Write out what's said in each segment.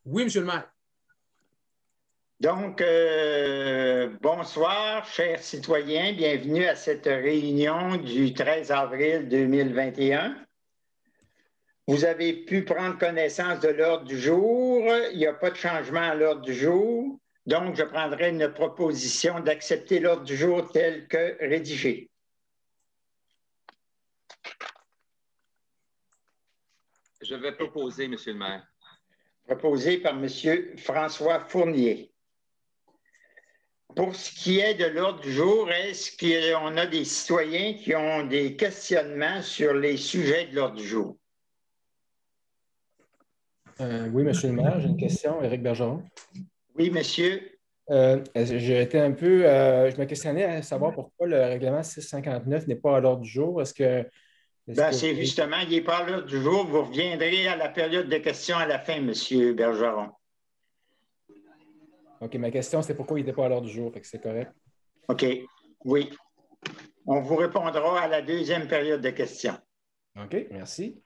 Oui, monsieur le maire. Donc, bonsoir, chers citoyens. Bienvenue à cette réunion du 13 avril 2021. Vous avez pu prendre connaissance de l'ordre du jour. Il n'y a pas de changement à l'ordre du jour. Donc, je prendrai une proposition d'accepter l'ordre du jour tel que rédigé. Je vais proposer, monsieur le maire. Proposé par monsieur François Fournier. Pour ce qui est de l'ordre du jour, est-ce qu'on a des citoyens qui ont des questionnements sur les sujets de l'ordre du jour? Oui, monsieur le maire, j'ai une question. Éric Bergeron. Oui, monsieur. Je me questionnais à savoir pourquoi le règlement 659 n'est pas à l'ordre du jour. C'est justement, il n'est pas à l'ordre du jour. Vous reviendrez à la période de questions à la fin, monsieur Bergeron. OK, ma question, c'est pourquoi il n'était pas à l'ordre du jour. Fait que c'est correct. OK, oui. On vous répondra à la deuxième période de questions. OK, merci.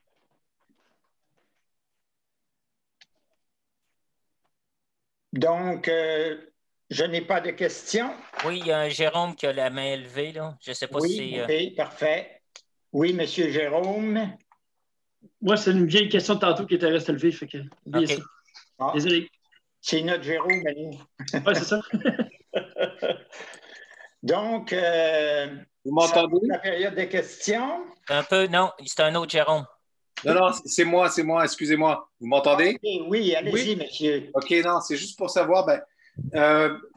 Donc, je n'ai pas de questions. Oui, il y a un Jérôme qui a la main élevée, là. Je ne sais pas si c'est... OK, parfait. Oui, monsieur Jérôme. Moi, c'est une vieille question de tantôt qui était restée levée. Fait que, OK. Désolé. C'est notre Jérôme, nous. Oui, c'est ça. Donc, vous m'entendez? La période de questions. Un peu, non, c'est un autre Jérôme. Non, c'est moi, excusez-moi. Vous m'entendez? Oui, allez-y, monsieur. OK, non, c'est juste pour savoir,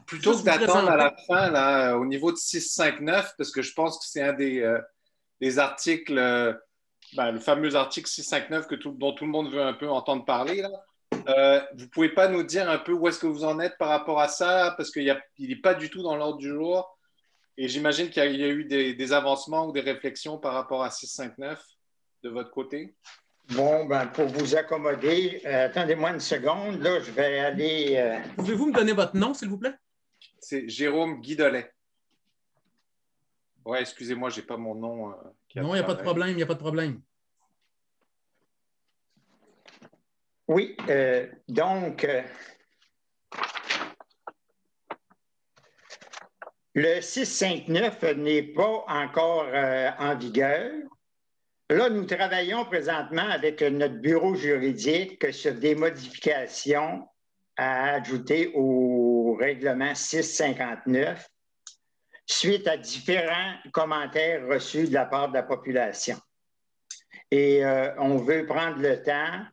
plutôt que d'attendre à la fin, là, au niveau de 659, parce que je pense que c'est un des articles, le fameux article 659 dont tout le monde veut un peu entendre parler, là. Vous ne pouvez pas nous dire un peu où est-ce que vous en êtes par rapport à ça, parce qu'il n'est pas du tout dans l'ordre du jour. Et j'imagine qu'il y a eu des avancements ou des réflexions par rapport à 659 de votre côté. Bon, pour vous accommoder, attendez-moi une seconde. Là, je vais aller... Pouvez-vous me donner votre nom, s'il vous plaît? C'est Jérôme Guidolet. Oui, excusez-moi, je n'ai pas mon nom. Non, il n'y a pas de problème, il n'y a pas de problème. Oui, donc, le 659 n'est pas encore en vigueur. Là, nous travaillons présentement avec notre bureau juridique sur des modifications à ajouter au règlement 659 suite à différents commentaires reçus de la part de la population. Et on veut prendre le temps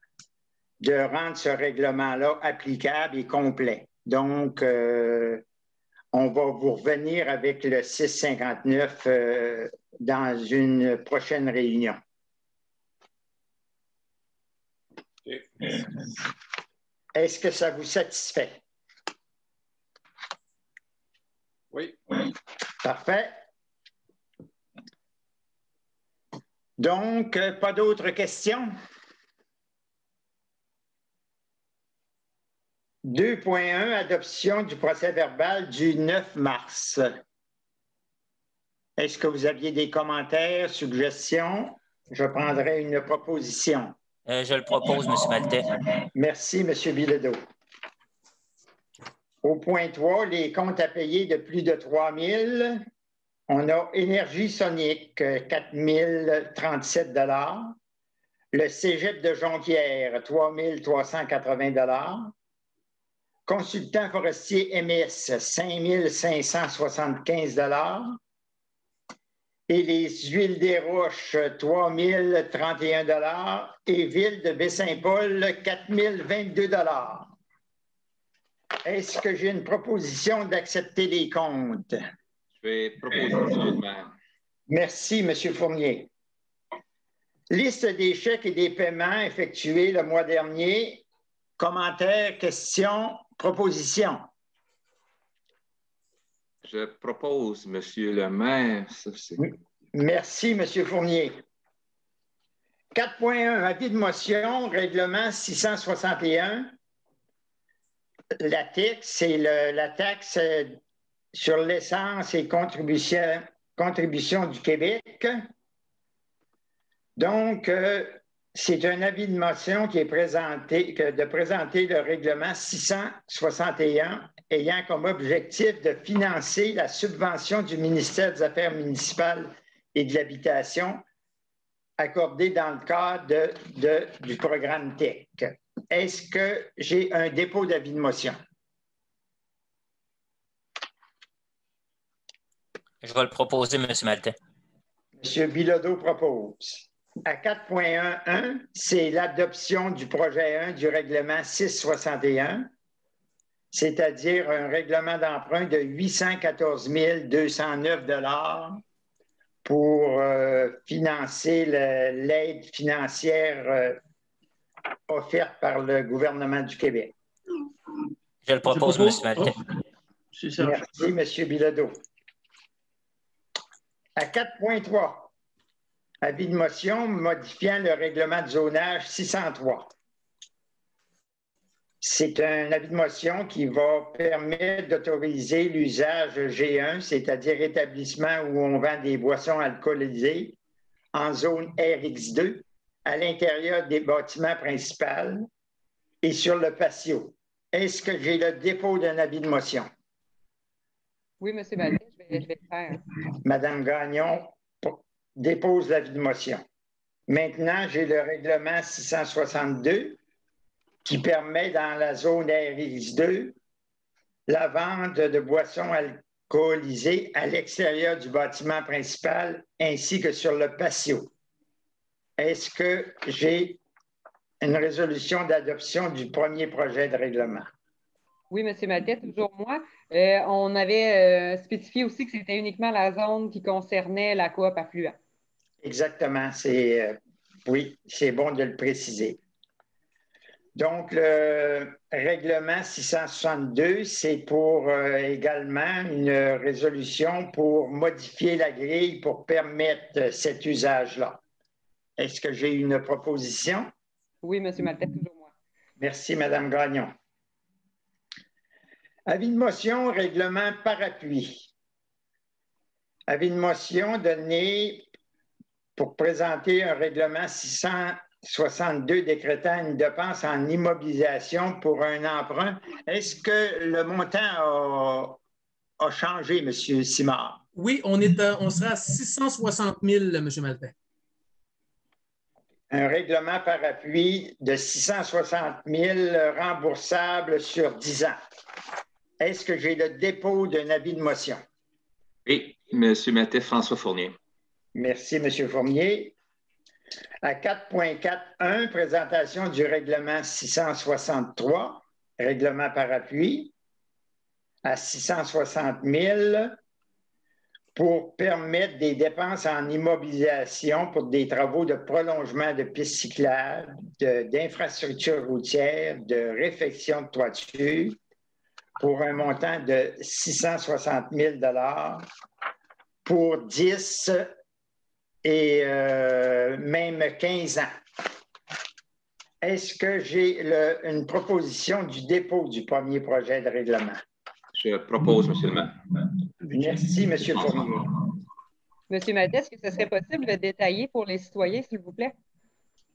de rendre ce règlement-là applicable et complet. Donc, on va vous revenir avec le 659 dans une prochaine réunion. Okay. Est-ce que ça vous satisfait? Oui. Parfait. Donc, pas d'autres questions? 2.1, adoption du procès-verbal du 9 mars. Est-ce que vous aviez des commentaires, suggestions? Je prendrai une proposition. Je le propose, M. Maltais. Merci, M. Bilodeau. Au point 3, les comptes à payer de plus de 3 000. On a Énergie Sonique, 4 037 $. Le Cégep de Jonquière, 3 380 $. Consultant forestier MS, 5 575 $. Et les Huiles des Roches, 3 031 $. Et Ville de Baie-Saint-Paul, 4 022 $. Est-ce que j'ai une proposition d'accepter les comptes? Je vais proposer, monsieur le maire. Merci, M. Fournier. Liste des chèques et des paiements effectués le mois dernier. Commentaires, questions, propositions. Je propose, monsieur le maire. Merci, M. Fournier. 4.1, avis de motion, règlement 661. La TIC, c'est la taxe sur l'essence et contribution du Québec. Donc, C'est un avis de motion qui est présenté, de présenter le règlement 661 ayant comme objectif de financer la subvention du ministère des Affaires municipales et de l'Habitation accordée dans le cadre du programme TEC. Est-ce que j'ai un dépôt d'avis de motion? Je vais le proposer, M. Maltais. M. Bilodeau propose. À 4.1.1, c'est l'adoption du projet 1 du règlement 661, c'est-à-dire un règlement d'emprunt de 814 209 $ pour financer l'aide financière offerte par le gouvernement du Québec. Je le propose, M. Maltais. Merci, M. Bilodeau. À 4.3, avis de motion modifiant le règlement de zonage 603. C'est un avis de motion qui va permettre d'autoriser l'usage G1, c'est-à-dire établissement où on vend des boissons alcoolisées en zone RX2, à l'intérieur des bâtiments principaux et sur le patio. Est-ce que j'ai le dépôt d'un avis de motion? Oui, M. Maltais, je vais le faire. Mme Gagnon dépose l'avis de motion. Maintenant, j'ai le règlement 662 qui permet dans la zone RX2 la vente de boissons alcoolisées à l'extérieur du bâtiment principal ainsi que sur le patio. Est-ce que j'ai une résolution d'adoption du premier projet de règlement? Oui, M. Maltais, toujours moi. On avait spécifié aussi que c'était uniquement la zone qui concernait la coop affluent. Exactement. Oui, c'est bon de le préciser. Donc, le règlement 662, c'est pour également une résolution pour modifier la grille pour permettre cet usage-là. Est-ce que j'ai une proposition? Oui, M. Maltais, toujours moi. Merci, Mme Gagnon. Avis de motion, règlement parapluie. Avis de motion donné pour présenter un règlement 662 décrétant une dépense en immobilisation pour un emprunt. Est-ce que le montant a changé, M. Simard? Oui, on sera à 660 000, M. Maltais. Un règlement parapluie de 660 000 remboursable sur 10 ans. Est-ce que j'ai le dépôt d'un avis de motion? Oui, M. Maltais, François Fournier. Merci, M. Fournier. À 4.4.1, présentation du règlement 663, règlement parapluie, à 660 000 pour permettre des dépenses en immobilisation pour des travaux de prolongement de pistes cyclables, d'infrastructures routières, de réfection de toiture, pour un montant de 660 000 $ pour 10 et même 15 ans. Est-ce que j'ai une proposition du dépôt du premier projet de règlement? Je propose, M. le maire. Merci, M. Fournier. M. Maltais, est-ce que ce serait possible de détailler pour les citoyens, s'il vous plaît?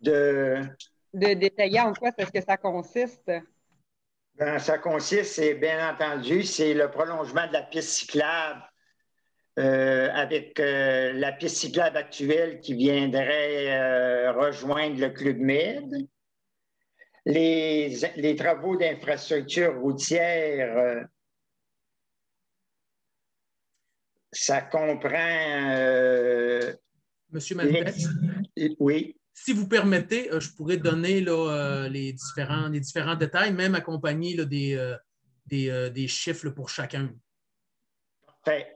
De détailler en quoi est-ce que ça consiste? Ben, ça consiste, c'est bien entendu, c'est le prolongement de la piste cyclable avec la piste cyclable actuelle qui viendrait rejoindre le Club Med. Les travaux d'infrastructure routière, ça comprend... Monsieur Maltais? Oui. Si vous permettez, je pourrais donner là, les différents détails, même accompagnés là, des chiffres là, pour chacun. Parfait.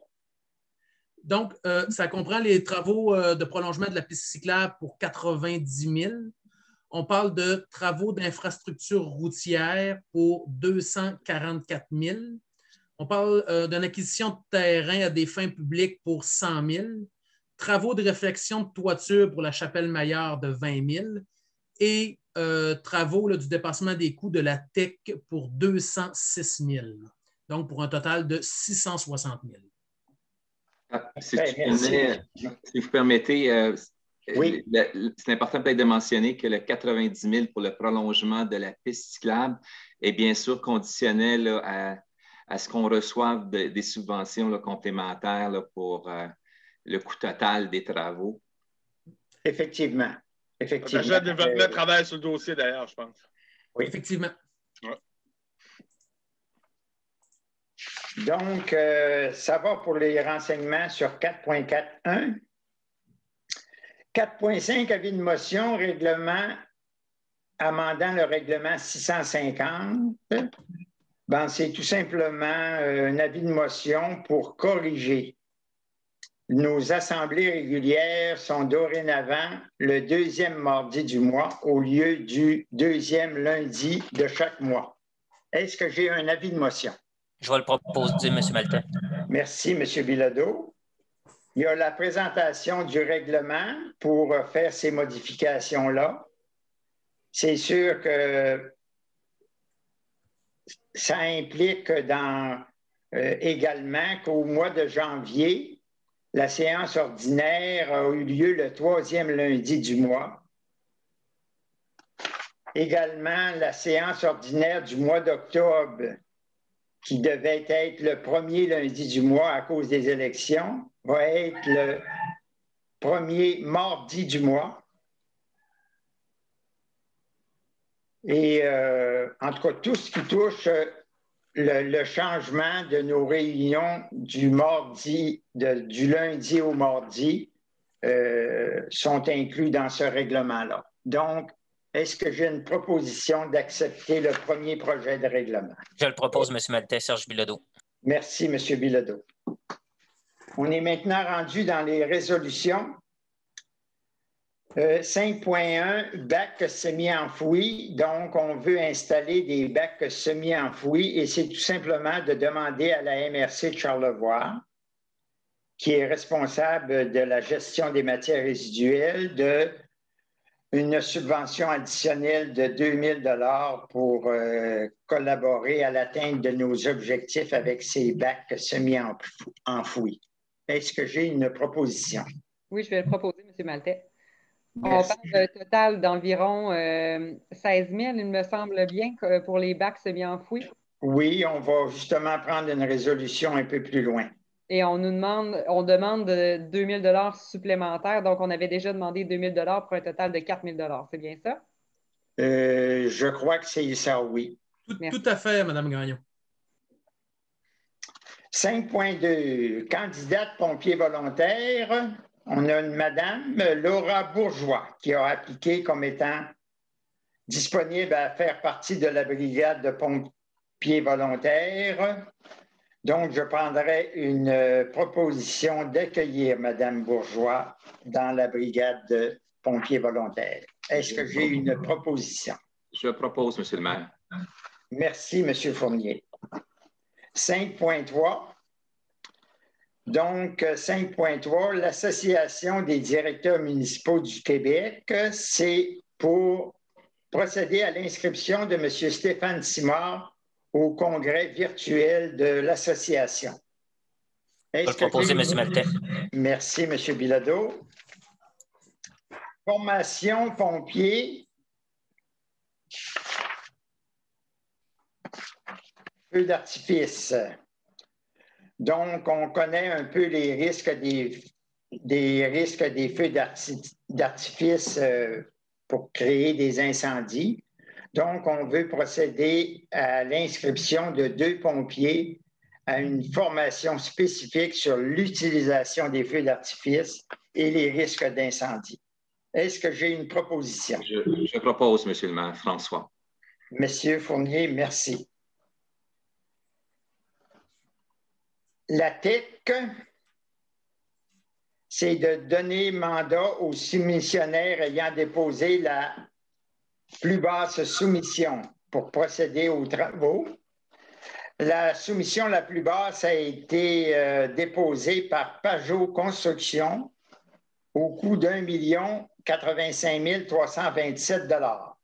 Donc, ça comprend les travaux de prolongement de la piste cyclable pour 90 000. On parle de travaux d'infrastructure routière pour 244 000. On parle d'une acquisition de terrain à des fins publiques pour 100 000. Travaux de réflexion de toiture pour la chapelle Maillard de 20 000 et travaux là, du dépassement des coûts de la TEC pour 206 000. Donc, pour un total de 660 000. Si vous permettez, Oui. C'est important peut-être de mentionner que le 90 000 pour le prolongement de la piste cyclable est bien sûr conditionnel là, à ce qu'on reçoive des subventions là, complémentaires là, pour le coût total des travaux. Effectivement. Effectivement. L'achat de développement travaille sur le dossier d'ailleurs, je pense. Oui. Effectivement. Ouais. Donc, ça va pour les renseignements sur 4.4.1. 4.5, avis de motion, règlement amendant le règlement 650. Ben, c'est tout simplement un avis de motion pour corriger. Nos assemblées régulières sont dorénavant le deuxième mardi du mois au lieu du deuxième lundi de chaque mois. Est-ce que j'ai un avis de motion? Je vais le proposer, M. Maltais. Merci, M. Bilodeau. Il y a la présentation du règlement pour faire ces modifications-là. C'est sûr que ça implique également qu'au mois de janvier, la séance ordinaire a eu lieu le troisième lundi du mois. Également, la séance ordinaire du mois d'octobre, qui devait être le premier lundi du mois à cause des élections, va être le premier mardi du mois. Et en tout cas, tout ce qui touche le changement de nos réunions du lundi au mardi sont inclus dans ce règlement-là. Donc, est-ce que j'ai une proposition d'accepter le premier projet de règlement? Je le propose, M. Maltais. Serge Bilodeau. Merci, M. Bilodeau. On est maintenant rendu dans les résolutions. 5.1, bacs semi-enfouis. Donc, on veut installer des bacs semi-enfouis et c'est tout simplement de demander à la MRC de Charlevoix, qui est responsable de la gestion des matières résiduelles, une subvention additionnelle de 2 000 pour collaborer à l'atteinte de nos objectifs avec ces bacs semi-enfouis. Est-ce que j'ai une proposition? Oui, je vais le proposer, M. Maltais. On parle d'un total d'environ 16 000, il me semble bien, pour les bacs semi-enfouis. Oui, on va justement prendre une résolution un peu plus loin. Et on demande 2 000 supplémentaires. Donc, on avait déjà demandé 2 000 pour un total de 4 000 c'est bien ça? Je crois que c'est ça, oui. Tout à fait, Mme Gagnon. 5.2, candidate pompier volontaire. On a une madame, Laura Bourgeois, qui a appliqué comme étant disponible à faire partie de la brigade de pompiers volontaires. Donc, je prendrai une proposition d'accueillir Mme Bourgeois dans la brigade de pompiers volontaires. Est-ce que j'ai une proposition? Je propose, M. le maire. Merci, M. Fournier. 5.3. Donc, 5.3, l'Association des directeurs municipaux du Québec, c'est pour procéder à l'inscription de M. Stéphane Simard au congrès virtuel de l'association. Je vais le proposer, M. Maltais. Merci, M. Bilodeau. Formation pompier. Feu d'artifice. Donc, on connaît un peu les risques des feux d'artifice pour créer des incendies. Donc, on veut procéder à l'inscription de 2 pompiers à une formation spécifique sur l'utilisation des feux d'artifice et les risques d'incendie. Est-ce que j'ai une proposition? Je propose, M. le maire. François. Monsieur Fournier, merci. La TEC, c'est de donner mandat aux soumissionnaires ayant déposé la plus basse soumission pour procéder aux travaux. La soumission la plus basse a été déposée par Pajot Construction au coût d'1 085 327 $.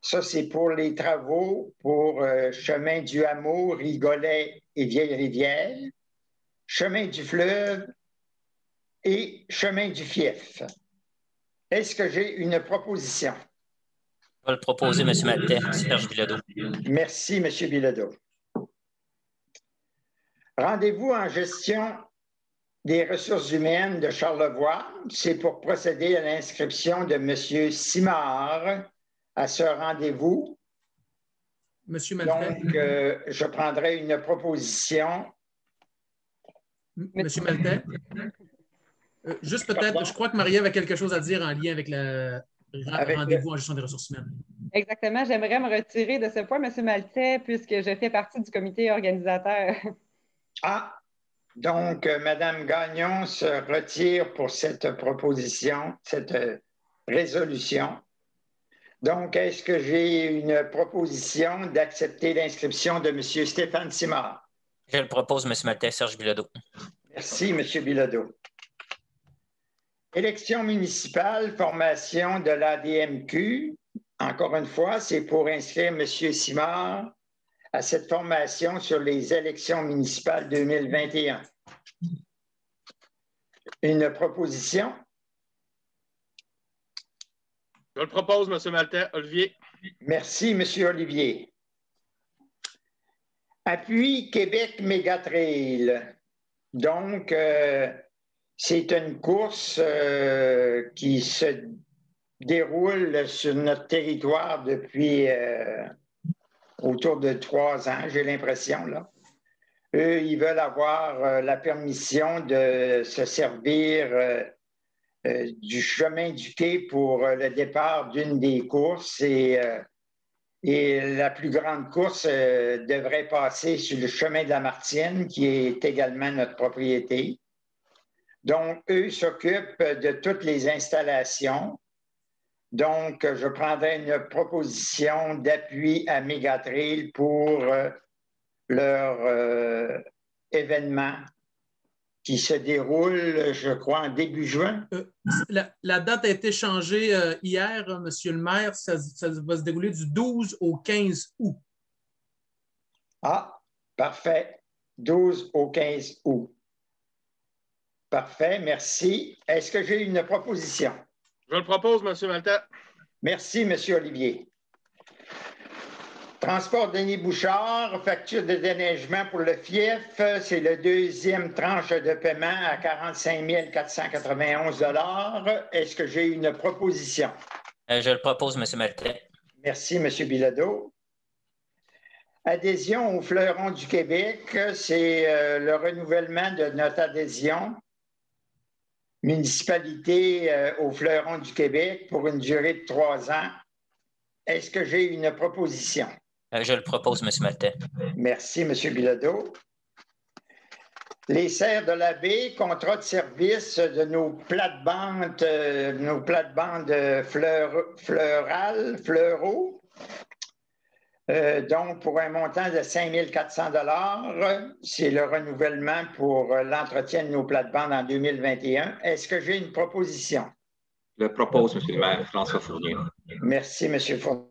Ça, c'est pour les travaux pour Chemin du Hameau, Rigolet et Vieille-Rivière, Chemin du Fleuve et Chemin du Fief. Est-ce que j'ai une proposition? Je vais le proposer, M. Maltais, Serge Bilodeau. Merci, M. Bilodeau. Rendez-vous en gestion des ressources humaines de Charlevoix, c'est pour procéder à l'inscription de M. Simard à ce rendez-vous. M. Maltais. Donc, je prendrai une proposition. M. Maltais. Juste peut-être, je crois que Marie avait quelque chose à dire en lien avec le rendez-vous en gestion des ressources humaines. Exactement. J'aimerais me retirer de ce point, M. Maltais, puisque je fais partie du comité organisateur. Ah! Donc, Mme Gagnon se retire pour cette proposition, cette résolution. Donc, est-ce que j'ai une proposition d'accepter l'inscription de M. Stéphane Simard? Je le propose, M. Maltais, Serge Bilodeau. Merci, M. Bilodeau. Élection municipale, formation de l'ADMQ. Encore une fois, c'est pour inscrire M. Simard à cette formation sur les élections municipales 2021. Une proposition? Je le propose, M. Maltais. Olivier. Merci, M. Olivier. Appui Québec Mégatrail. Donc, c'est une course qui se déroule sur notre territoire depuis autour de 3 ans, j'ai l'impression, là. Eux, ils veulent avoir la permission de se servir du chemin du quai pour le départ d'une des courses et la plus grande course devrait passer sur le chemin de la Martine, qui est également notre propriété. Donc, eux s'occupent de toutes les installations. Donc, je prendrai une proposition d'appui à Mégatrail pour leur événement qui se déroule, je crois, en début juin. La date a été changée hier, Monsieur le maire. Ça va se dérouler du 12 au 15 août. Ah, parfait. 12 au 15 août. Parfait, merci. Est-ce que j'ai une proposition? Je le propose, M. Maltais. Merci, M. Olivier. Transport Denis Bouchard, facture de déneigement pour le FIEF, c'est le deuxième tranche de paiement à 45 491 $. Est-ce que j'ai une proposition? Je le propose, M. Maltais. Merci, M. Bilodeau. Adhésion au Fleuron du Québec, c'est le renouvellement de notre adhésion. Municipalité au Fleuron du Québec pour une durée de 3 ans. Est-ce que j'ai une proposition? Je le propose, M. Maltais. Merci, M. Bilodeau. Les serres de la baie, contrat de service de nos plates-bandes fleuraux. Donc, pour un montant de 5 400 $, c'est le renouvellement pour l'entretien de nos plates-bandes en 2021. Est-ce que j'ai une proposition? Je le propose, M. le maire, François Fournier. Merci, M. Fournier.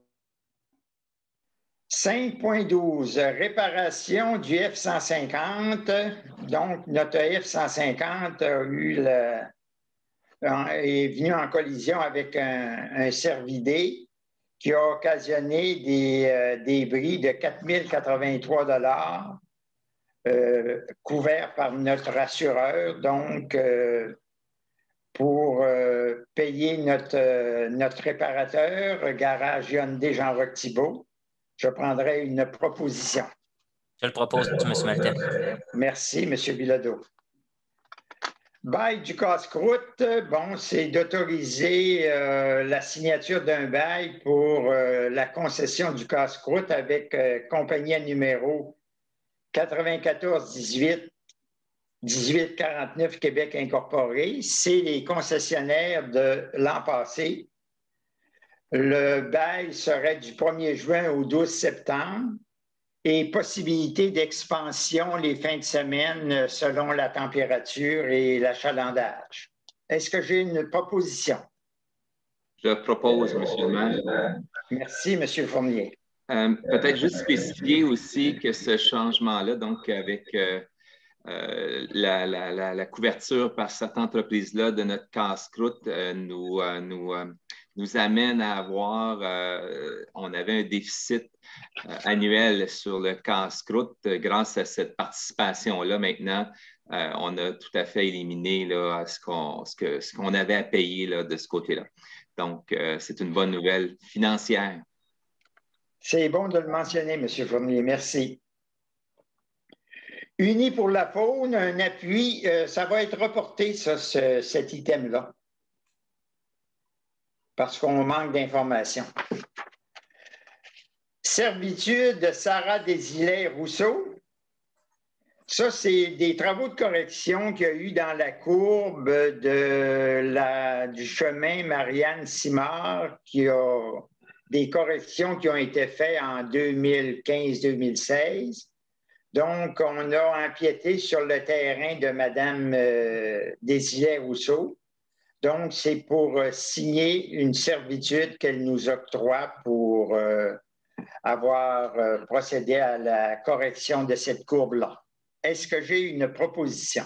5.12, réparation du F-150. Donc, notre F-150 est venu en collision avec un cervidé qui a occasionné des débris de 4 083 $ couverts par notre assureur. Donc, pour payer notre réparateur, Garage Hyundai Jean-Roch Thibault, je prendrai une proposition. Je le propose, M. Maltais. Merci, M. Bilodeau. Bail du casse-croûte, bon, c'est d'autoriser la signature d'un bail pour la concession du casse-croûte avec compagnie à numéro 94 18 1849 Québec Incorporé. C'est les concessionnaires de l'an passé. Le bail serait du 1er juin au 12 septembre et possibilité d'expansion les fins de semaine selon la température et l'achalandage. Est-ce que j'ai une proposition? Je propose, M. le maire. Merci, M. Fournier. Peut-être juste spécifier aussi que ce changement-là, donc avec la couverture par cette entreprise-là de notre casse-croûte nous amène à avoir, on avait un déficit annuel sur le casse-croûte. Grâce à cette participation-là, maintenant, on a tout à fait éliminé là, ce qu'on avait à payer là, de ce côté-là. Donc, c'est une bonne nouvelle financière. C'est bon de le mentionner, M. Fournier. Merci. Unis pour la faune, un appui, ça va être reporté, ça, cet item-là, parce qu'on manque d'informations. Servitude de Sarah Desilets-Rousseau. Ça, c'est des travaux de correction qu'il y a eu dans la courbe du chemin Marianne-Simard, qui a des corrections qui ont été faites en 2015-2016. Donc, on a empiété sur le terrain de Mme Desilets-Rousseau. Donc, c'est pour signer une servitude qu'elle nous octroie pour avoir procédé à la correction de cette courbe-là. Est-ce que j'ai une proposition?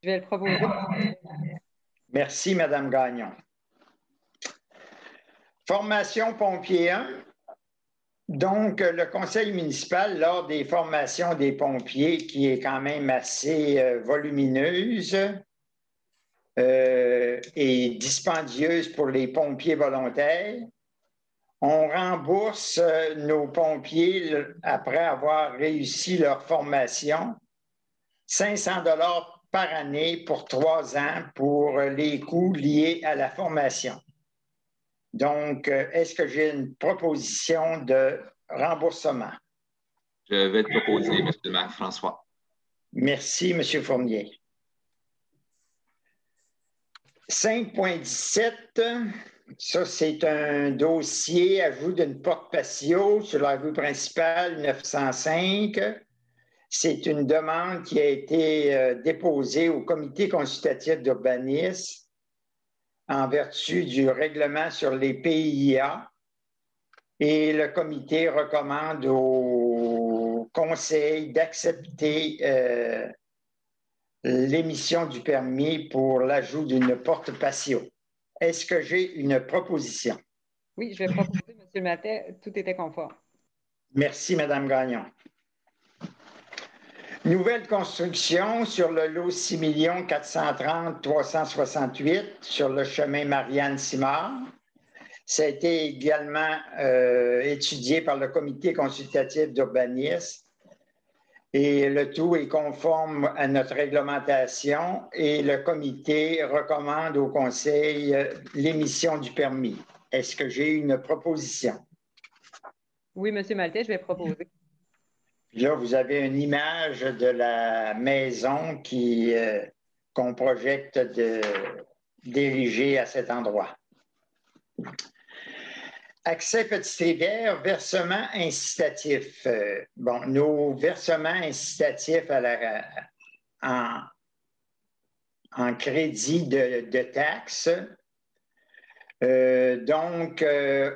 Je vais le proposer. Merci, Mme Gagnon. Formation pompier 1. Donc, le conseil municipal, lors des formations des pompiers, qui est quand même assez volumineuse et dispendieuse pour les pompiers volontaires, on rembourse nos pompiers, après avoir réussi leur formation, 500 $ par année pour 3 ans pour les coûts liés à la formation. Donc, est-ce que j'ai une proposition de remboursement? Je vais te proposer, M. le maire François. Merci, M. Fournier. 5.17, ça, c'est un dossier ajout d'une porte patio sur la rue principale 905. C'est une demande qui a été déposée au comité consultatif d'urbanisme en vertu du règlement sur les PIA, et le comité recommande au conseil d'accepter l'émission du permis pour l'ajout d'une porte patio. Est-ce que j'ai une proposition? Oui, je vais proposer, M. Maltais. Tout était conforme. Merci, Mme Gagnon. Nouvelle construction sur le lot 6 430 368 sur le chemin Marianne-Simard. Ça a été également étudié par le comité consultatif d'urbanisme et le tout est conforme à notre réglementation et le comité recommande au conseil l'émission du permis. Est-ce que j'ai une proposition? Oui, M. Maltais, je vais proposer. Là, vous avez une image de la maison qu'on projette d'ériger à cet endroit. Accès Petite-Rivière, versement incitatif. Bon, nos versements incitatifs en crédit de taxes. Donc,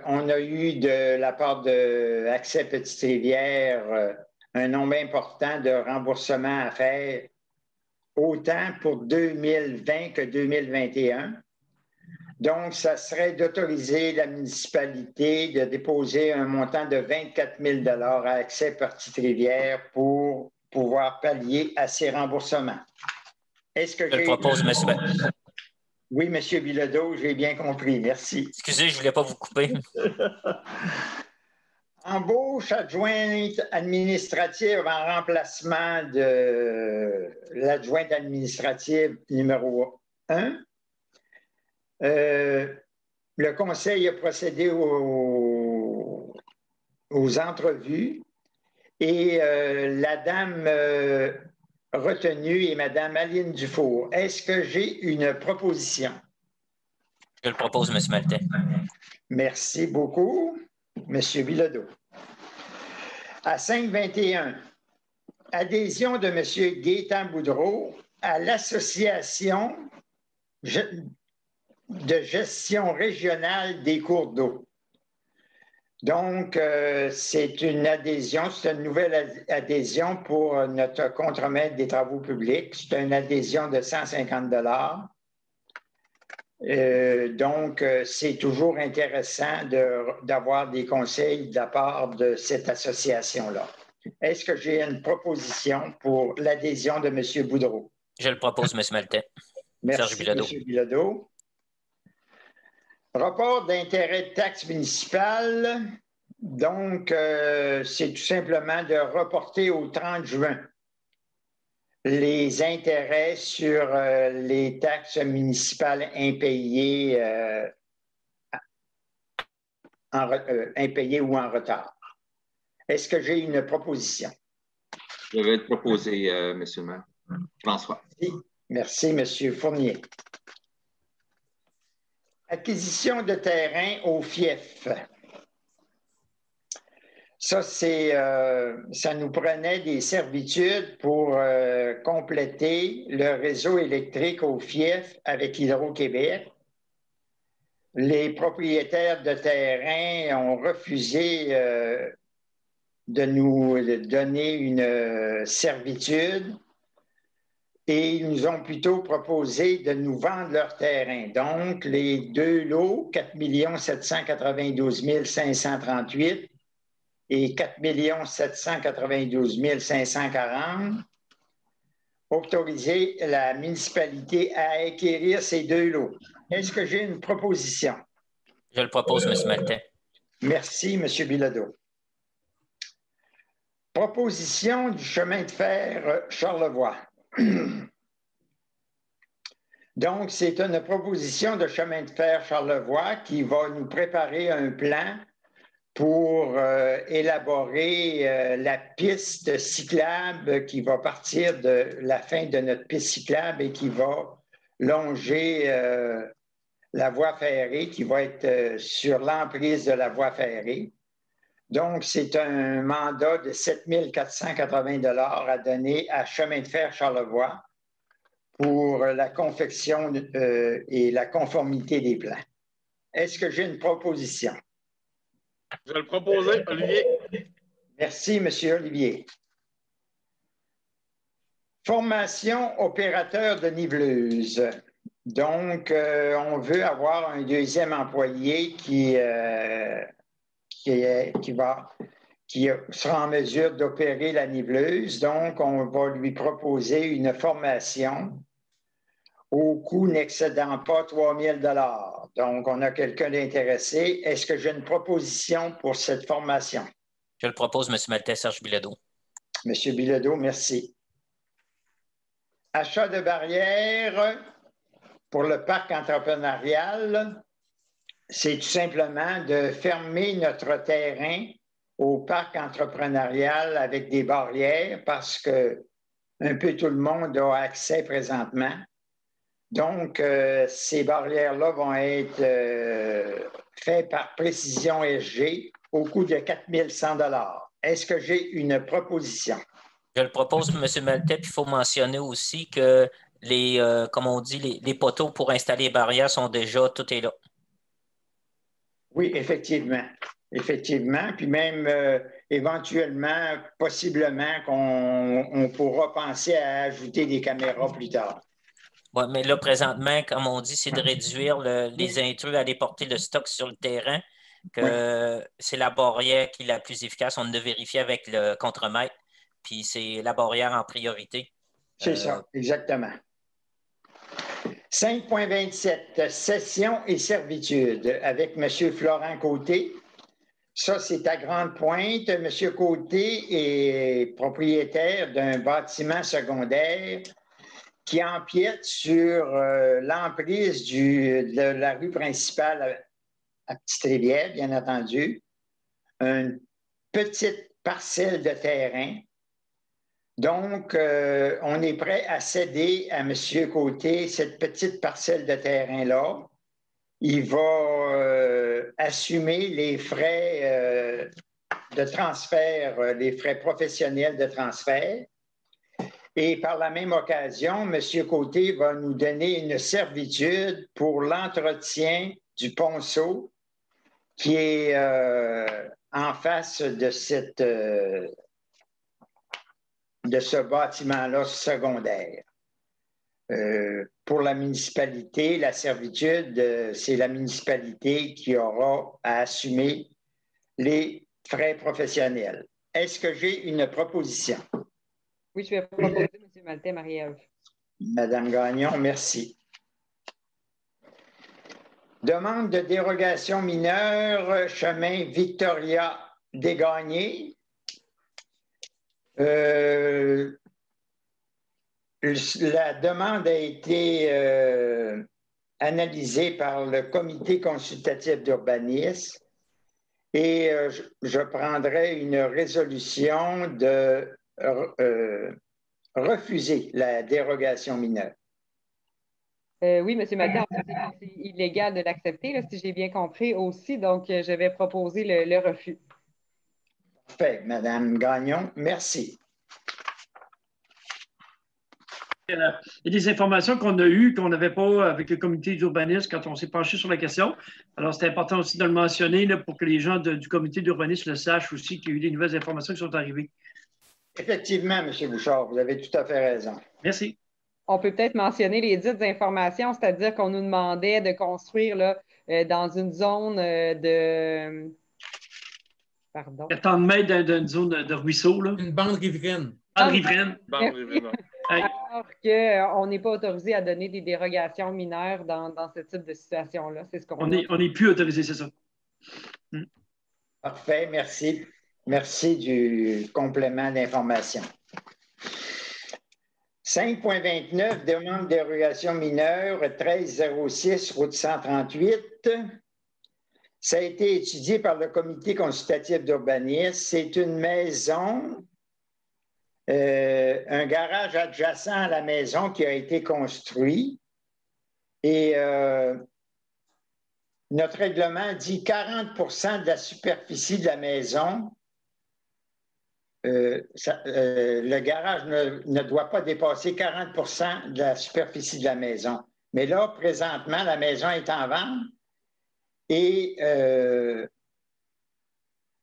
on a eu de la part de Accès Petite-Rivière un nombre important de remboursements à faire, autant pour 2020 que 2021. Donc, ça serait d'autoriser la municipalité de déposer un montant de 24 000 $ à Accès Petite-Rivière pour pouvoir pallier à ces remboursements. Est-ce que je le propose, M. Oui, M. Bilodeau, j'ai bien compris. Merci. Excusez, je ne voulais pas vous couper. Embauche adjointe administrative en remplacement de l'adjointe administrative numéro 1. Le conseil a procédé aux entrevues et la dame retenue est Mme Aline Dufour. Est-ce que j'ai une proposition? Je le propose, M. Maltais. Merci beaucoup, M. Bilodeau. À 5.21, adhésion de M. Gaétan Boudreau à l'Association de gestion régionale des cours d'eau. Donc, c'est une adhésion, c'est une nouvelle adhésion pour notre contremaître des travaux publics. C'est une adhésion de 150 donc, c'est toujours intéressant d'avoir des conseils de la part de cette association-là. Est-ce que j'ai une proposition pour l'adhésion de M. Boudreau? Je le propose, M. Maltais. Merci, M. Bilodeau. Rapport d'intérêt de taxe municipale. Donc, c'est tout simplement de reporter au 30 juin les intérêts sur les taxes municipales impayées, impayées ou en retard. Est-ce que j'ai une proposition? Je vais te proposer, M. le maire. François. Merci, M. Fournier. Acquisition de terrain au FIEF. Ça, ça nous prenait des servitudes pour compléter le réseau électrique au FIEF avec Hydro-Québec. Les propriétaires de terrain ont refusé de nous donner une servitude et ils nous ont plutôt proposé de nous vendre leur terrain. Donc, les deux lots, 4 792 538 et 4 792 540, autoriser la municipalité à acquérir ces deux lots. Est-ce que j'ai une proposition? Je le propose, M. Maltais. Merci, M. Bilodeau. Proposition du chemin de fer Charlevoix. Donc, c'est une proposition de chemin de fer Charlevoix qui va nous préparer un plan pour élaborer la piste cyclable qui va partir de la fin de notre piste cyclable et qui va longer la voie ferrée, qui va être sur l'emprise de la voie ferrée. Donc, c'est un mandat de 7 480 $ à donner à Chemin de fer Charlevoix pour la confection et la conformité des plans. Est-ce que j'ai une proposition? Je vais le proposer, Olivier. Merci, M. Olivier. Formation opérateur de niveleuse. Donc, on veut avoir un deuxième employé qui sera en mesure d'opérer la niveleuse. Donc, on va lui proposer une formation au coût n'excédant pas 3 000 $. Donc, on a quelqu'un d'intéressé. Est-ce que j'ai une proposition pour cette formation? Je le propose, M. Maltais, Serge Bilodeau. M. Bilodeau, merci. Achat de barrières pour le parc entrepreneurial. C'est tout simplement de fermer notre terrain au parc entrepreneurial avec des barrières parce que un peu tout le monde a accès présentement. Donc, ces barrières-là vont être faites par Précision SG au coût de 4 100 $. Est-ce que j'ai une proposition? Je le propose, M. Maltais, puis il faut mentionner aussi que comme on dit, les poteaux pour installer les barrières sont déjà, tout est là. Oui, effectivement. Effectivement. Puis même éventuellement, possiblement qu'on pourra penser à ajouter des caméras plus tard. Oui, mais là, présentement, comme on dit, c'est de réduire les intrus à aller porter le stock sur le terrain, que c'est la barrière qui est la plus efficace. On l'a vérifié avec le contremaître, puis c'est la barrière en priorité. C'est ça, exactement. 5.27, cession et servitude avec M. Florent Côté. Ça, c'est à Grande-Pointe. M. Côté est propriétaire d'un bâtiment secondaire qui empiète sur l'emprise de la rue principale à Petite-Rivière, bien entendu. Une petite parcelle de terrain. Donc, on est prêt à céder à M. Côté cette petite parcelle de terrain-là. Il va assumer les frais de transfert, les frais professionnels de transfert. Et par la même occasion, M. Côté va nous donner une servitude pour l'entretien du ponceau qui est en face de ce bâtiment-là secondaire. Pour la municipalité, la servitude, c'est la municipalité qui aura à assumer les frais professionnels. Est-ce que j'ai une proposition? Oui, je vais proposer, M. Maltais, Marie-Ève. Madame Gagnon, merci. Demande de dérogation mineure, chemin Victoria Desgagnés. La demande a été analysée par le comité consultatif d'urbanisme et je prendrai une résolution de refuser la dérogation mineure. Oui, M. Maltais, en fait, c'est illégal de l'accepter, si j'ai bien compris aussi, donc je vais proposer le refus. Parfait, Madame Gagnon, merci. Il y a des informations qu'on a eues, qu'on n'avait pas avec le comité d'urbanisme quand on s'est penché sur la question. Alors, c'est important aussi de le mentionner là, pour que les gens du comité d'urbanisme le sachent aussi qu'il y a eu des nouvelles informations qui sont arrivées. Effectivement, M. Bouchard, vous avez tout à fait raison. Merci. On peut peut-être mentionner les dites informations, c'est-à-dire qu'on nous demandait de construire là, dans une zone de... Pardon. Il y a tant de mètres d'une zone de ruisseau. Là. Une bande riveraine. Bande riveraine. Alors qu'on n'est pas autorisé à donner des dérogations mineures dans ce type de situation-là. C'est ce qu'on on n'est plus autorisé, c'est ça. Parfait, merci. Merci du complément d'information. 5.29, demande de dérogation mineure, 1306, route 138. Ça a été étudié par le comité consultatif d'urbanisme. C'est une maison, un garage adjacent à la maison qui a été construit. Et notre règlement dit 40 de la superficie de la maison. Le garage ne doit pas dépasser 40 de la superficie de la maison. Mais là, présentement, la maison est en vente et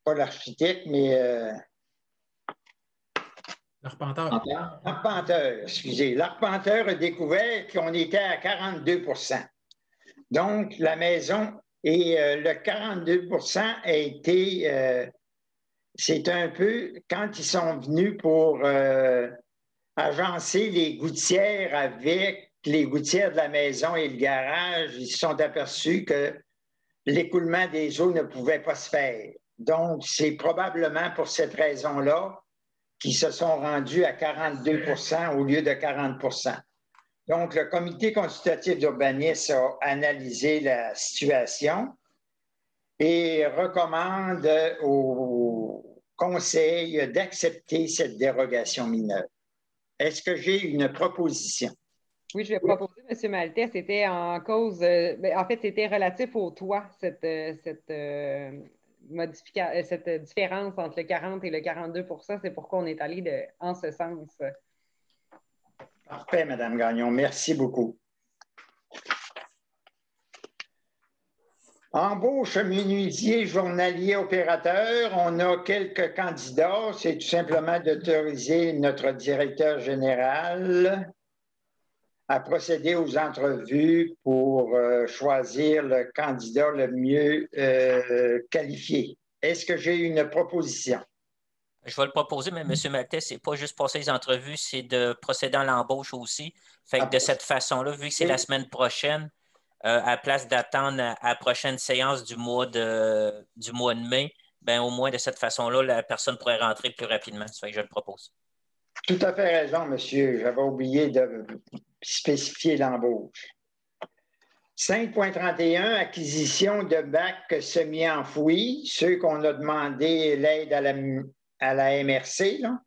pas l'architecte, mais l'arpenteur. L'arpenteur, excusez. L'arpenteur a découvert qu'on était à 42 Donc, la maison et le 42 a été... c'est un peu quand ils sont venus pour agencer les gouttières avec les gouttières de la maison et le garage, ils se sont aperçus que l'écoulement des eaux ne pouvait pas se faire. Donc, c'est probablement pour cette raison-là qu'ils se sont rendus à 42 au lieu de 40 Donc, le comité consultatif d'urbanisme a analysé la situation et recommande au conseil d'accepter cette dérogation mineure. Est-ce que j'ai une proposition? Oui, je vais proposer, M. Maltais, c'était en cause, en fait, c'était relatif au toit, cette différence entre le 40 et le 42 c'est pourquoi on est allé en ce sens. Parfait, Mme Gagnon. Merci beaucoup. Embauche menuisier, journalier, opérateur. On a quelques candidats. C'est tout simplement d'autoriser notre directeur général à procéder aux entrevues pour choisir le candidat le mieux qualifié. Est-ce que j'ai une proposition? Je vais le proposer, mais M. Maltais, ce n'est pas juste passer les entrevues, c'est de procéder à l'embauche aussi. Fait que de cette façon-là, vu que c'est la semaine prochaine, à place d'attendre à la prochaine séance du mois de mai, ben, au moins de cette façon-là, la personne pourrait rentrer plus rapidement. Ça fait que je le propose. Tout à fait raison, monsieur. J'avais oublié de spécifier l'embauche. 5.31, acquisition de bacs semi-enfouis, ceux qu'on a demandé l'aide à la MRC. Là.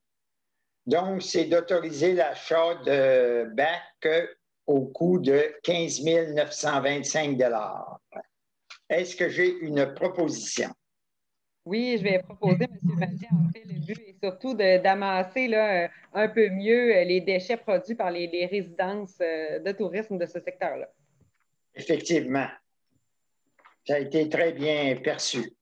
Donc, c'est d'autoriser l'achat de bacs au coût de 15 925 $. Est-ce que j'ai une proposition? Oui, je vais proposer, M. Maltais. En fait, le but est surtout d'amasser un peu mieux les déchets produits par les résidences de tourisme de ce secteur-là. Effectivement. Ça a été très bien perçu.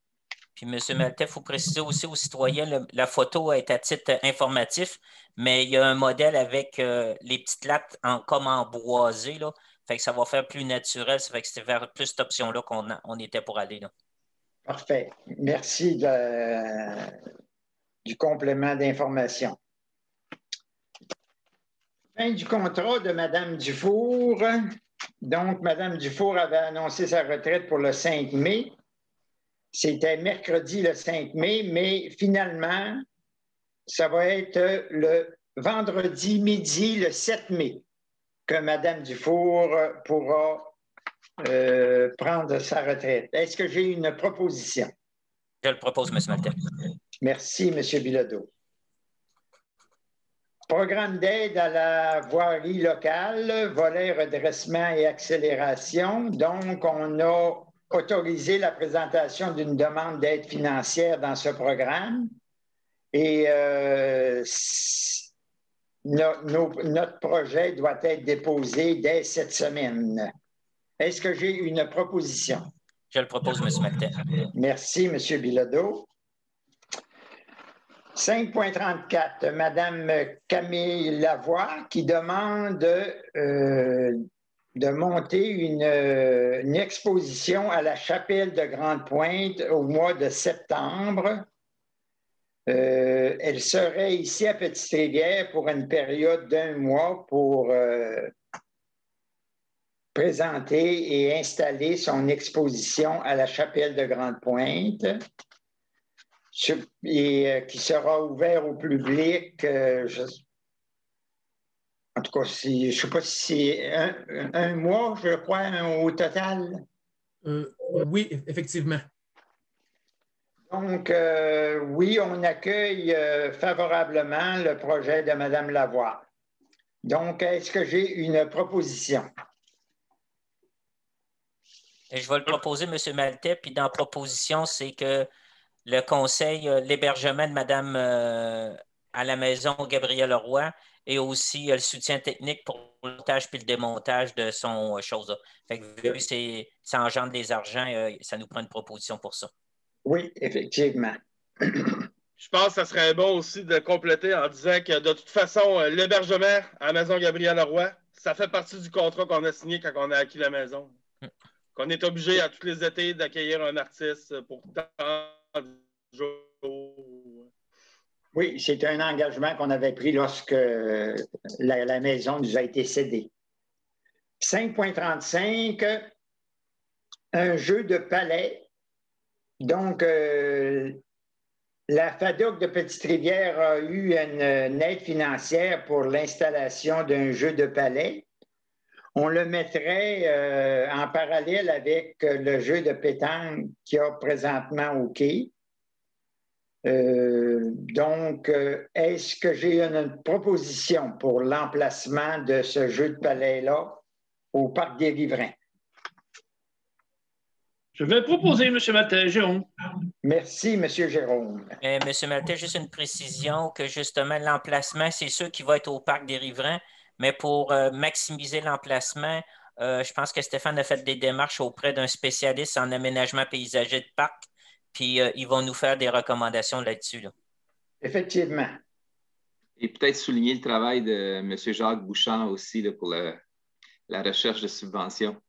Puis, M. Maltais, il faut préciser aussi aux citoyens, la photo est à titre informatif, mais il y a un modèle avec les petites lattes comme emboisées, là. Fait que ça va faire plus naturel. Ça fait que c'était vers plus cette option-là qu'on était pour aller, là. Parfait. Merci du complément d'information. Fin du contrat de Mme Dufour. Donc, Mme Dufour avait annoncé sa retraite pour le 5 mai. C'était mercredi le 5 mai, mais finalement, ça va être le vendredi midi, le 7 mai, que Mme Dufour pourra prendre sa retraite. Est-ce que j'ai une proposition? Je le propose, M. Maltais. Merci, M. Bilodeau. Programme d'aide à la voirie locale, volet redressement et accélération. Donc, on a autorisé la présentation d'une demande d'aide financière dans ce programme. Et notre projet doit être déposé dès cette semaine. Est-ce que j'ai une proposition? Je le propose, M. Maltais. Merci, M. Bilodeau. 5.34, Mme Camille Lavoie qui demande de monter une exposition à la chapelle de Grande-Pointe au mois de septembre. Elle serait ici à Petite-Rivière pour une période d'1 mois pour présenter et installer son exposition à la chapelle de Grande-Pointe. Et qui sera ouvert au public, en tout cas, je ne sais pas si c'est un mois, je crois, au total. Oui, effectivement. Donc, oui, on accueille favorablement le projet de Mme Lavoie. Donc, est-ce que j'ai une proposition? Et je vais le proposer, M. Maltais, puis dans la proposition, c'est que le conseil, l'hébergement de Mme à la maison Gabrielle Roy et aussi le soutien technique pour le montage puis le démontage de son chose-là. Fait que vu que ça engendre des argents, ça nous prend une proposition pour ça. Oui, effectivement. Je pense que ça serait bon aussi de compléter en disant que de toute façon, l'hébergement à la maison Gabrielle Roy, ça fait partie du contrat qu'on a signé quand on a acquis la maison. Qu'on est obligé à tous les étés d'accueillir un artiste pour tant de jours. Oui, c'est un engagement qu'on avait pris lorsque la maison nous a été cédée. 5.35, un jeu de palais. Donc, la FADOC de Petite-Rivière a eu une aide financière pour l'installation d'un jeu de palais. On le mettrait en parallèle avec le jeu de pétanque qu'il y a présentement au quai. Donc, est-ce que j'ai une proposition pour l'emplacement de ce jeu de palais-là au Parc des Riverains? Je vais proposer, M. Maltais, Jérôme. Merci, M. Jérôme. M. Maltais, juste une précision que justement, l'emplacement, c'est sûr qu'il va être au Parc des Riverains, mais pour maximiser l'emplacement, je pense que Stéphane a fait des démarches auprès d'un spécialiste en aménagement paysager de parc, puis ils vont nous faire des recommandations là-dessus. Là. Effectivement. Et peut-être souligner le travail de M. Jacques Bouchard aussi là, pour la recherche de subventions.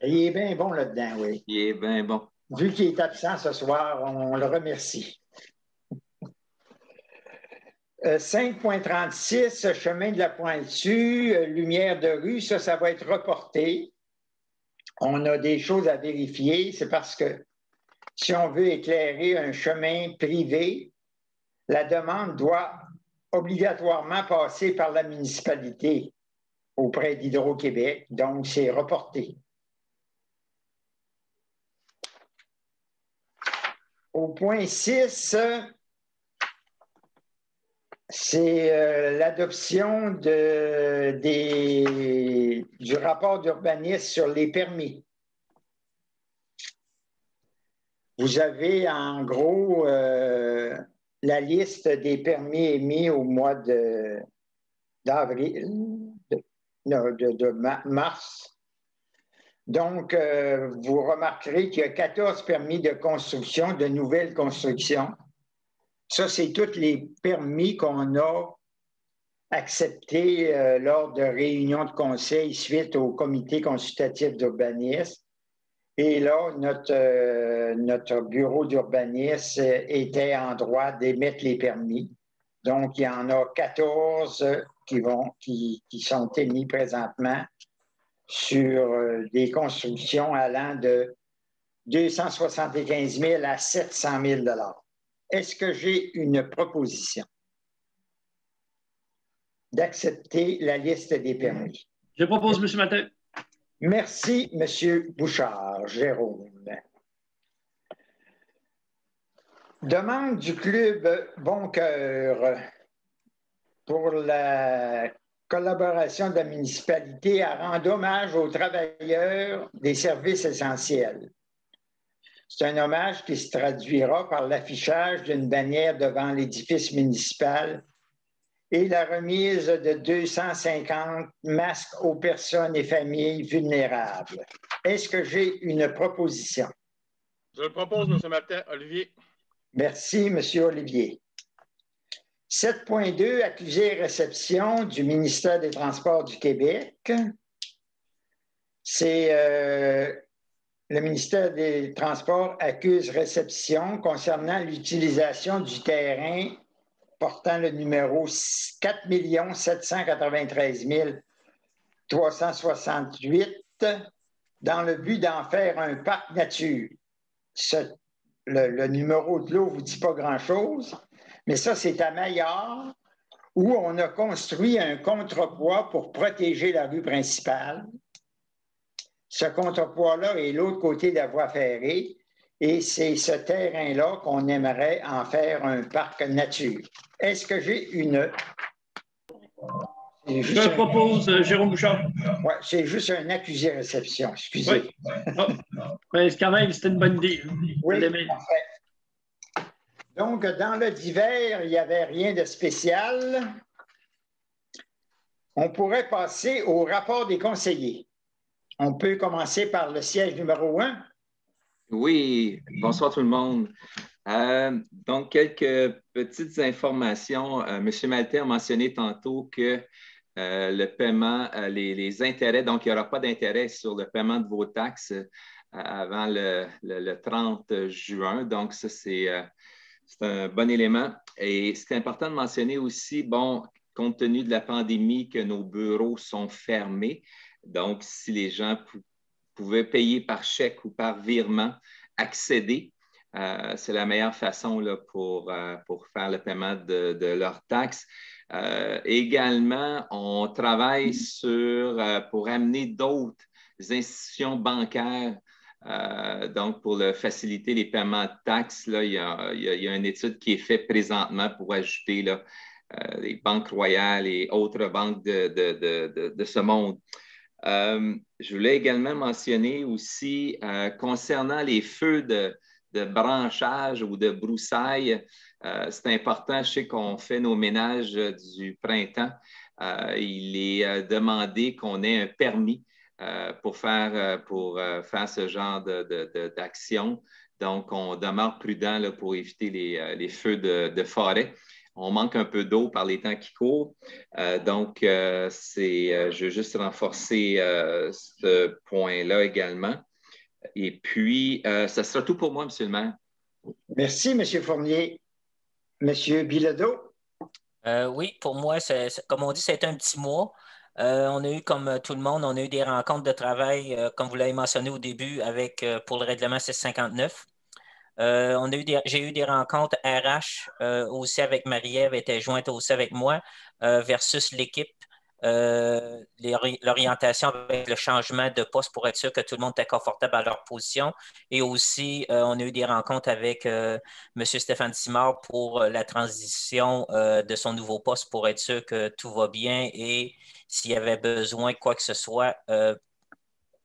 Il est bien bon là-dedans, oui. Il est bien bon. Vu qu'il est absent ce soir, on le remercie. 5.36, chemin de la Pointue, lumière de rue, ça va être reporté. On a des choses à vérifier. C'est parce que si on veut éclairer un chemin privé, la demande doit obligatoirement passer par la municipalité auprès d'Hydro-Québec. Donc, c'est reporté. Au point 6, c'est l'adoption du rapport d'urbanisme sur les permis. Vous avez en gros la liste des permis émis au mois d'avril, de mars. Donc, vous remarquerez qu'il y a 14 permis de construction, de nouvelles constructions. Ça, c'est tous les permis qu'on a acceptés lors de réunions de conseil suite au comité consultatif d'urbanisme. Et là, notre bureau d'urbanisme était en droit d'émettre les permis. Donc, il y en a 14 qui sont émis présentement sur des constructions allant de 275 000 à 700 000 $. Est-ce que j'ai une proposition d'accepter la liste des permis? Je propose, M. Martin. Merci, M. Bouchard. Jérôme. Demande du Club Bon Cœur pour la collaboration de la municipalité à rendre hommage aux travailleurs des services essentiels. C'est un hommage qui se traduira par l'affichage d'une bannière devant l'édifice municipal et la remise de 250 masques aux personnes et familles vulnérables. Est-ce que j'ai une proposition? Je le propose, M. Martin. Olivier. Merci, M. Olivier. 7.2, accusé et réception du ministère des Transports du Québec. C'est le ministère des Transports accuse réception concernant l'utilisation du terrain portant le numéro 4 793 368 dans le but d'en faire un parc nature. Le numéro de l'eau ne vous dit pas grand-chose, mais ça, c'est à Maillard, où on a construit un contrepoids pour protéger la rue principale. Ce contrepoids-là est l'autre côté de la voie ferrée, et c'est ce terrain-là qu'on aimerait en faire un parc nature. Est-ce que j'ai une... Je propose Jérôme Bouchard. Oui, c'est juste un accusé-réception, excusez. Oui. Oh. Mais quand même, c'était une bonne idée. Oui, parfait. Donc, dans le divers, il n'y avait rien de spécial. On pourrait passer au rapport des conseillers. On peut commencer par le siège numéro 1. Oui, bonsoir tout le monde. Donc, quelques petites informations. M. Maltais a mentionné tantôt que le paiement, les intérêts, donc il n'y aura pas d'intérêt sur le paiement de vos taxes avant le 30 juin. Donc, ça, c'est un bon élément. Et c'est important de mentionner aussi, bon, compte tenu de la pandémie, que nos bureaux sont fermés. Donc, si les gens pouvaient payer par chèque ou par virement, accéder, c'est la meilleure façon là, pour faire le paiement de leurs taxes. Également, on travaille pour amener d'autres institutions bancaires. Donc, pour faciliter les paiements de taxes, là, il y a une étude qui est faite présentement pour ajouter là, les banques royales et autres banques de ce monde. Je voulais également mentionner aussi, concernant les feux de branchage ou de broussailles, c'est important, je sais qu'on fait nos ménages du printemps. Il est demandé qu'on ait un permis pour faire ce genre d'action. Donc, on demeure prudent là, pour éviter les feux de forêt. On manque un peu d'eau par les temps qui courent. Donc, je veux juste renforcer ce point-là également. Et puis, ça sera tout pour moi, M. le maire. Merci, M. Fournier. M. Bilodeau? Oui, pour moi, comme on dit, c'est un petit mois. On a eu, comme tout le monde, on a eu des rencontres de travail, comme vous l'avez mentionné au début, pour le règlement 659. J'ai eu des rencontres RH aussi avec Marie-Ève, était jointe aussi avec moi, versus l'équipe, l'orientation avec le changement de poste pour être sûr que tout le monde était confortable à leur position. Et aussi, on a eu des rencontres avec M. Stéphane Simard pour la transition de son nouveau poste pour être sûr que tout va bien et s'il y avait besoin de quoi que ce soit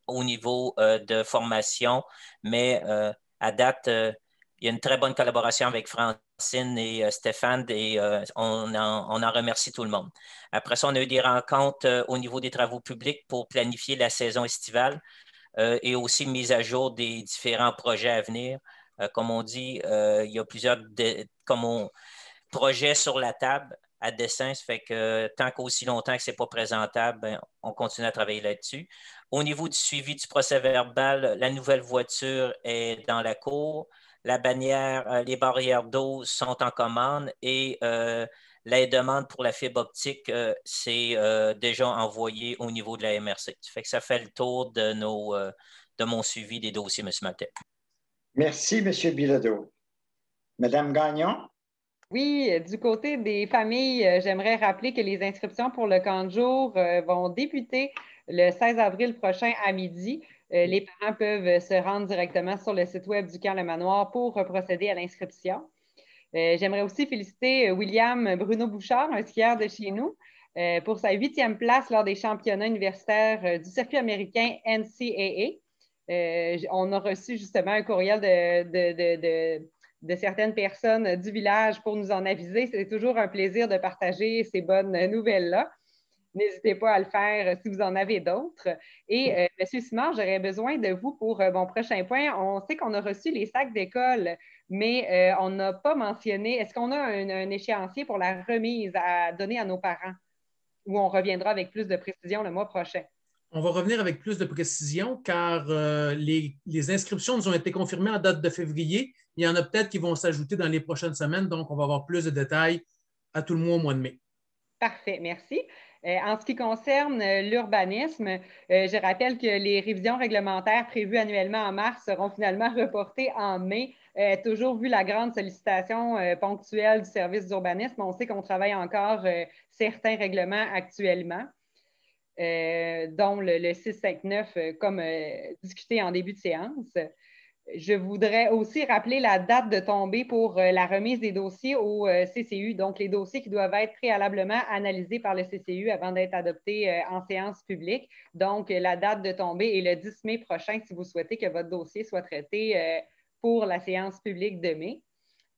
au niveau de formation. Mais à date, il y a une très bonne collaboration avec Francine et Stéphane et on en remercie tout le monde. Après ça, on a eu des rencontres au niveau des travaux publics pour planifier la saison estivale. et aussi mise à jour des différents projets à venir. Comme on dit, il y a plusieurs projets sur la table à dessin. Ça fait que tant qu'aussi longtemps que ce n'est pas présentable, ben, on continue à travailler là-dessus. Au niveau du suivi du procès-verbal, la nouvelle voiture est dans la cour. La bannière, les barrières d'eau sont en commande et la demande pour la fibre optique, c'est déjà envoyé au niveau de la MRC. Ça fait que ça fait le tour de mon suivi des dossiers, M. Maltais. Merci, M. Bilodeau. Madame Gagnon? Oui, du côté des familles, j'aimerais rappeler que les inscriptions pour le camp de jour vont débuter le 16 avril prochain à midi. Les parents peuvent se rendre directement sur le site web du camp Le Manoir pour procéder à l'inscription. J'aimerais aussi féliciter William Bruno Bouchard, un skieur de chez nous, pour sa 8e place lors des championnats universitaires du circuit américain NCAA. On a reçu justement un courriel de certaines personnes du village pour nous en aviser. C'est toujours un plaisir de partager ces bonnes nouvelles-là. N'hésitez pas à le faire si vous en avez d'autres. Et M. Simard, j'aurais besoin de vous pour mon prochain point. On sait qu'on a reçu les sacs d'école, mais on n'a pas mentionné, est-ce qu'on a un échéancier pour la remise à donner à nos parents? Ou on reviendra avec plus de précision le mois prochain? On va revenir avec plus de précision car les inscriptions nous ont été confirmées en date de février. Il y en a peut-être qui vont s'ajouter dans les prochaines semaines, donc on va avoir plus de détails à tout le mois au mois de mai. Parfait, merci. En ce qui concerne l'urbanisme, je rappelle que les révisions réglementaires prévues annuellement en mars seront finalement reportées en mai. Toujours vu la grande sollicitation ponctuelle du service d'urbanisme, on sait qu'on travaille encore certains règlements actuellement. Dont le 659, comme discuté en début de séance. Je voudrais aussi rappeler la date de tombée pour la remise des dossiers au CCU, donc les dossiers qui doivent être préalablement analysés par le CCU avant d'être adoptés en séance publique. Donc, la date de tombée est le 10 mai prochain si vous souhaitez que votre dossier soit traité pour la séance publique de mai.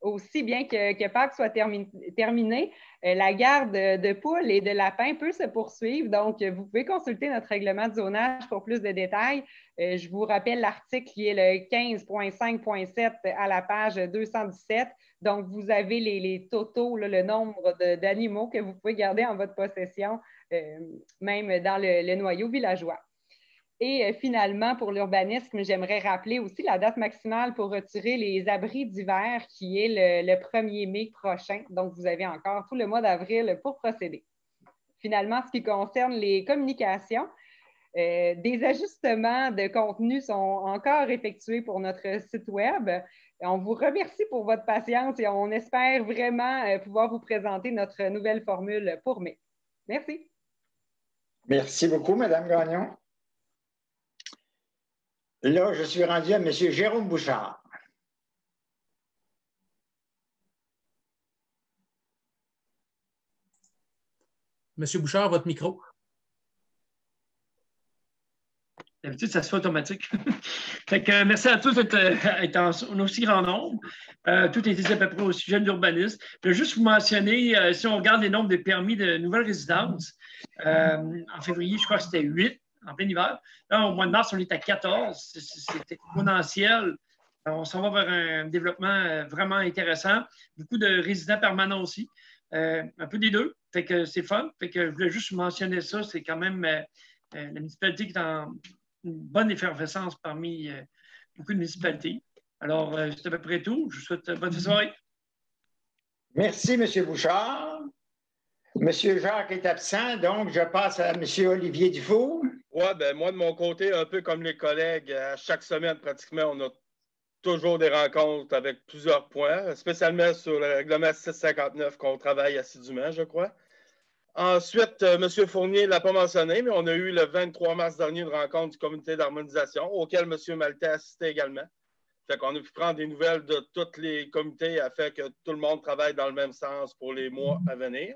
Aussi bien que Pâques soit terminé, la garde de poules et de lapins peut se poursuivre. Donc, vous pouvez consulter notre règlement de zonage pour plus de détails. Je vous rappelle l'article qui est le 15.5.7 à la page 217. Donc, vous avez les totaux, le nombre d'animaux que vous pouvez garder en votre possession, même dans le noyau villageois. Et finalement, pour l'urbanisme, j'aimerais rappeler aussi la date maximale pour retirer les abris d'hiver qui est le 1er mai prochain. Donc, vous avez encore tout le mois d'avril pour procéder. Finalement, ce qui concerne les communications, des ajustements de contenu sont encore effectués pour notre site Web. On vous remercie pour votre patience et on espère vraiment pouvoir vous présenter notre nouvelle formule pour mai. Merci. Merci beaucoup, Mme Gagnon. Là, je suis rendu à M. Jérôme Bouchard. Monsieur Bouchard, votre micro. D'habitude, ça se fait automatique. Fait que, merci à tous d'être en aussi grand nombre. Tout est dit à peu près au sujet de l'urbanisme. Je vais juste vous mentionner, si on regarde les nombres de permis de nouvelles résidences, en février, je crois que c'était 8. En plein hiver. Là, au mois de mars, on est à 14. C'est exponentiel. On s'en va vers un développement vraiment intéressant. Beaucoup de résidents permanents aussi. Un peu des deux. Fait que c'est fun. Fait que je voulais juste mentionner ça. C'est quand même la municipalité qui est en une bonne effervescence parmi beaucoup de municipalités. Alors, c'est à peu près tout. Je vous souhaite bonne soirée. Merci, M. Bouchard. M. Jacques est absent, donc je passe à M. Olivier Dufour. Oui, ben moi, de mon côté, un peu comme les collègues, à chaque semaine, pratiquement, on a toujours des rencontres avec plusieurs points, spécialement sur le règlement 659 qu'on travaille assidûment, je crois. Ensuite, M. Fournier ne l'a pas mentionné, mais on a eu le 23 mars dernier une rencontre du comité d'harmonisation auquel M. Maltais a assisté également. Fait qu'on a pu prendre des nouvelles de tous les comités afin que tout le monde travaille dans le même sens pour les mois à venir.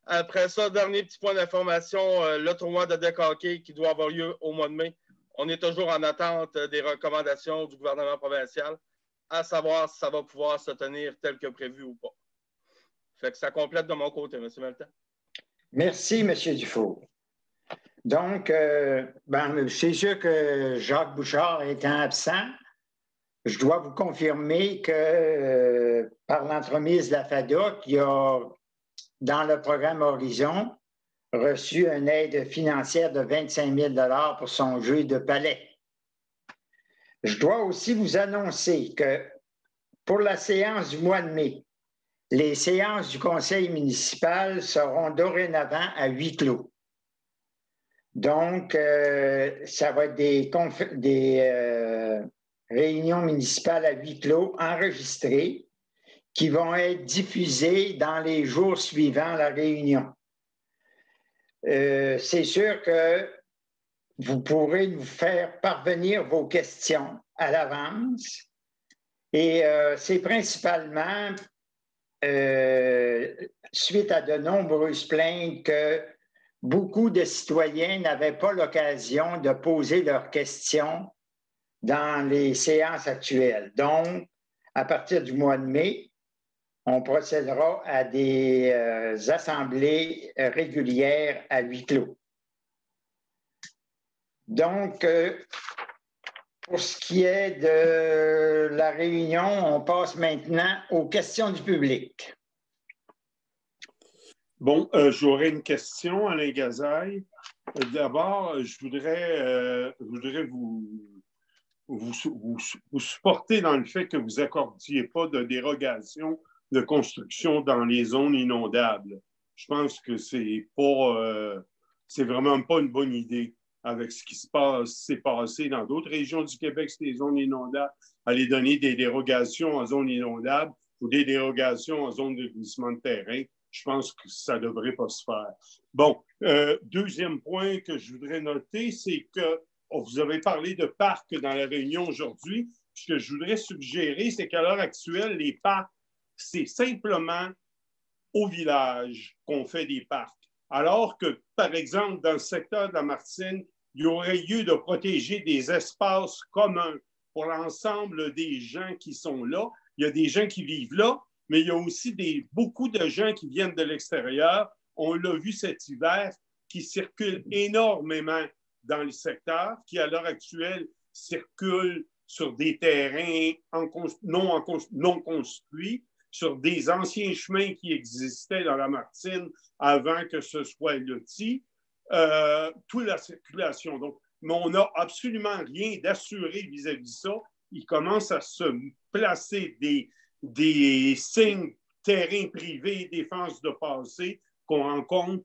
Après ça, dernier petit point d'information, le tournoi de deck hockey qui doit avoir lieu au mois de mai. On est toujours en attente des recommandations du gouvernement provincial, à savoir si ça va pouvoir se tenir tel que prévu ou pas. Fait que ça complète de mon côté, M. Maltais. Merci, M. Dufour. Donc, c'est sûr que Jacques Bouchard étant absent, je dois vous confirmer que par l'entremise de la FADA, qui a, dans le programme Horizon, reçu une aide financière de 25 000 $ pour son jeu de palais. Je dois aussi vous annoncer que pour la séance du mois de mai, les séances du conseil municipal seront dorénavant à huis clos. Donc, ça va être des réunions municipales à huis clos enregistrées qui vont être diffusées dans les jours suivant la réunion. C'est sûr que vous pourrez nous faire parvenir vos questions à l'avance et c'est principalement suite à de nombreuses plaintes que beaucoup de citoyens n'avaient pas l'occasion de poser leurs questions dans les séances actuelles. Donc, à partir du mois de mai, on procédera à des assemblées régulières à huis clos. Donc, pour ce qui est de la réunion, on passe maintenant aux questions du public. Bon, j'aurais une question, Alain Gazaille. D'abord, je voudrais vous supporter dans le fait que vous n'accordiez pas de dérogation de construction dans les zones inondables. Je pense que c'est vraiment pas une bonne idée avec ce qui s'est passé dans d'autres régions du Québec, c'est les zones inondables, aller donner des dérogations en zones inondables ou des dérogations en zones de glissement de terrain. Je pense que ça ne devrait pas se faire. Bon, deuxième point que je voudrais noter, c'est que vous avez parlé de parcs dans la réunion aujourd'hui. Ce que je voudrais suggérer, c'est qu'à l'heure actuelle, les parcs, c'est simplement au village qu'on fait des parcs. Alors que, par exemple, dans le secteur de la Martine, il y aurait lieu de protéger des espaces communs pour l'ensemble des gens qui sont là. Il y a des gens qui vivent là, mais il y a aussi beaucoup de gens qui viennent de l'extérieur. On l'a vu cet hiver, qui circulent énormément dans le secteur, qui à l'heure actuelle circulent sur des terrains non construits, sur des anciens chemins qui existaient dans la Martine avant que ce soit loti, toute la circulation. Donc, mais on n'a absolument rien d'assuré vis-à-vis de ça. Il commence à se placer des signes terrain privé, défense de passé qu'on rencontre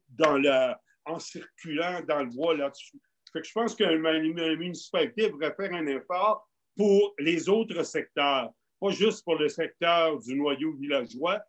en circulant dans le bois là-dessus. Fait que je pense que la municipalité devrait faire un effort pour les autres secteurs, pas juste pour le secteur du noyau villageois,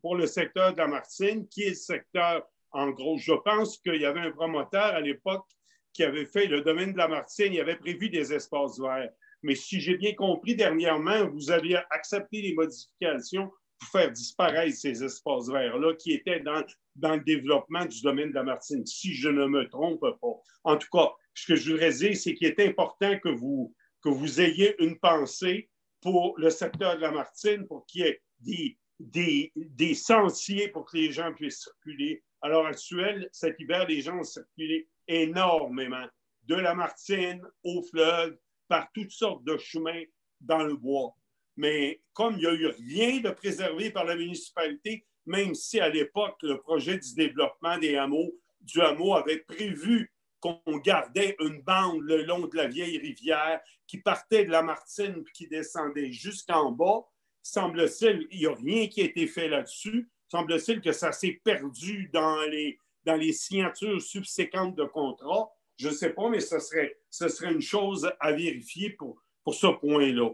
pour le secteur de la Martine, qui est le secteur, en gros. Je pense qu'il y avait un promoteur à l'époque qui avait fait le domaine de la Martine, il avait prévu des espaces verts. Mais si j'ai bien compris, dernièrement, vous avez accepté les modifications pour faire disparaître ces espaces verts-là qui étaient dans le développement du domaine de la Martine, si je ne me trompe pas. En tout cas, ce que je voudrais dire, c'est qu'il est important que vous ayez une pensée pour le secteur de la Martine, pour qu'il y ait des sentiers pour que les gens puissent circuler. À l'heure actuelle, cet hiver, les gens ont circulé énormément, de la Martine au fleuve, par toutes sortes de chemins dans le bois. Mais comme il n'y a eu rien de préservé par la municipalité, même si à l'époque, le projet du développement du hameau avait prévu qu'on gardait une bande le long de la vieille rivière qui partait de la Martine et qui descendait jusqu'en bas, semble-t-il, il n'y a rien qui a été fait là-dessus. Semble-t-il que ça s'est perdu dans les signatures subséquentes de contrats. Je ne sais pas, mais ce serait une chose à vérifier pour ce point-là.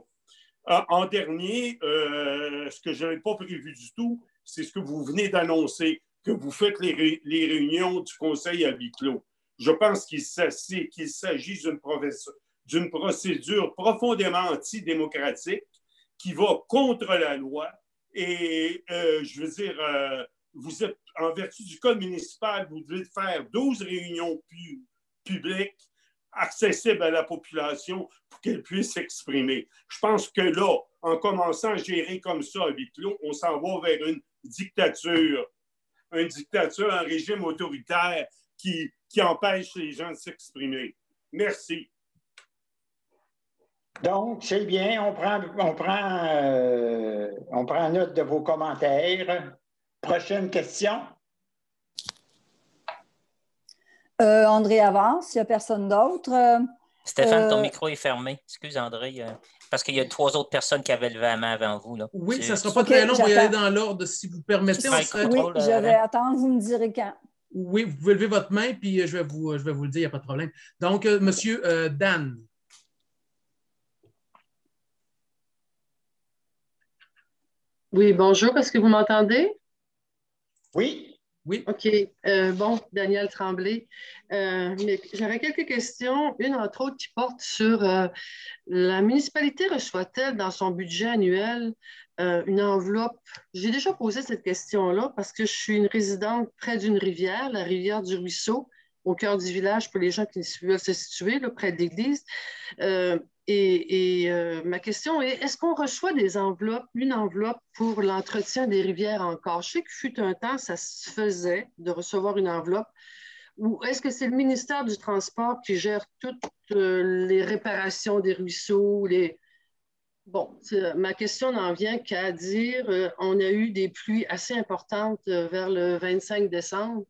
En dernier, ce que je n'avais pas prévu du tout, c'est ce que vous venez d'annoncer, que vous faites les réunions du conseil à huis clos. Je pense qu'il s'agit d'une procédure profondément antidémocratique qui va contre la loi. Et je veux dire, vous êtes, en vertu du code municipal, vous devez faire 12 réunions publiques accessibles à la population pour qu'elle puisse s'exprimer. Je pense que là, en commençant à gérer comme ça à huis clos, on s'en va vers une dictature, un régime autoritaire qui qui empêche les gens de s'exprimer. Merci. Donc, c'est bien, on prend note de vos commentaires. Prochaine question. André avance, il n'y a personne d'autre. Stéphane, ton micro est fermé. Excuse, André, parce qu'il y a 3 autres personnes qui avaient levé la main avant vous. Là. Oui, ça ne sera pas très long. On va y aller dans l'ordre, si vous permettez. Oui, je vais attendre, vous me direz quand. Oui, vous pouvez lever votre main, puis je vais vous le dire, il n'y a pas de problème. Donc, Monsieur Dan. Oui, bonjour. Est-ce que vous m'entendez? Oui. Oui. OK. Bon, Daniel Tremblay. Mais j'aurais quelques questions. Une, entre autres, qui porte sur la municipalité reçoit-elle dans son budget annuel une enveloppe? J'ai déjà posé cette question-là parce que je suis une résidente près d'une rivière, la rivière du Ruisseau, au cœur du village pour les gens qui veulent se situer, là, près de l'église. Ma question est, est-ce qu'on reçoit une enveloppe pour l'entretien des rivières encore? Je sais que fut un temps, ça se faisait de recevoir une enveloppe. Ou est-ce que c'est le ministère du Transport qui gère toutes les réparations des ruisseaux? Bon, ma question n'en vient qu'à dire, on a eu des pluies assez importantes vers le 25 décembre.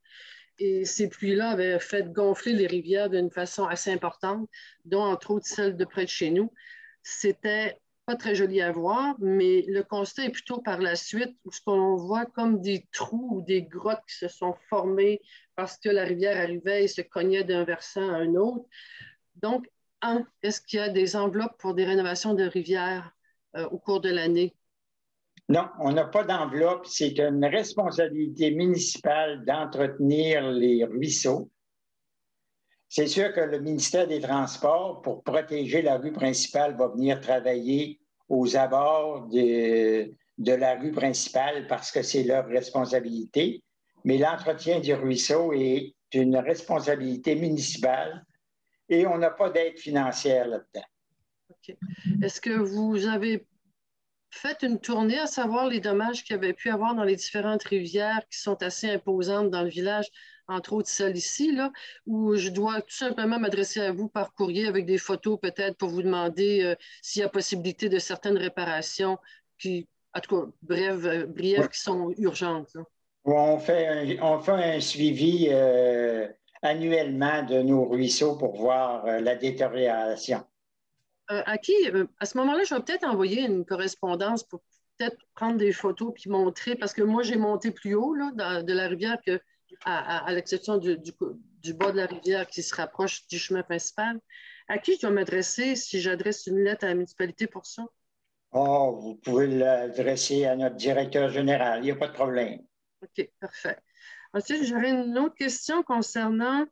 Et ces pluies-là avaient fait gonfler les rivières d'une façon assez importante, dont entre autres celle de près de chez nous. C'était pas très joli à voir, mais le constat est plutôt par la suite où ce qu'on voit comme des trous ou des grottes qui se sont formées parce que la rivière arrivait et se cognait d'un versant à un autre. Donc, est-ce qu'il y a des enveloppes pour des rénovations de rivières au cours de l'année? Non, on n'a pas d'enveloppe. C'est une responsabilité municipale d'entretenir les ruisseaux. C'est sûr que le ministère des Transports, pour protéger la rue principale, va venir travailler aux abords de la rue principale parce que c'est leur responsabilité. Mais l'entretien du ruisseau est une responsabilité municipale et on n'a pas d'aide financière là-dedans. OK. Est-ce que vous avez fait une tournée à savoir les dommages qu'il y avait pu avoir dans les différentes rivières qui sont assez imposantes dans le village, entre autres celle ici, là, où je dois tout simplement m'adresser à vous par courrier avec des photos peut-être pour vous demander s'il y a possibilité de certaines réparations qui, en tout cas, brièves, qui sont urgentes. Là. On fait un suivi annuellement de nos ruisseaux pour voir la détérioration. À ce moment-là, je vais peut-être envoyer une correspondance pour peut-être prendre des photos puis montrer, parce que moi, j'ai monté plus haut là, de la rivière à l'exception du bas de la rivière qui se rapproche du chemin principal. À qui je dois m'adresser si j'adresse une lettre à la municipalité pour ça? Oh, vous pouvez l'adresser à notre directeur général, il n'y a pas de problème. OK, parfait. Ensuite, j'aurais une autre question concernant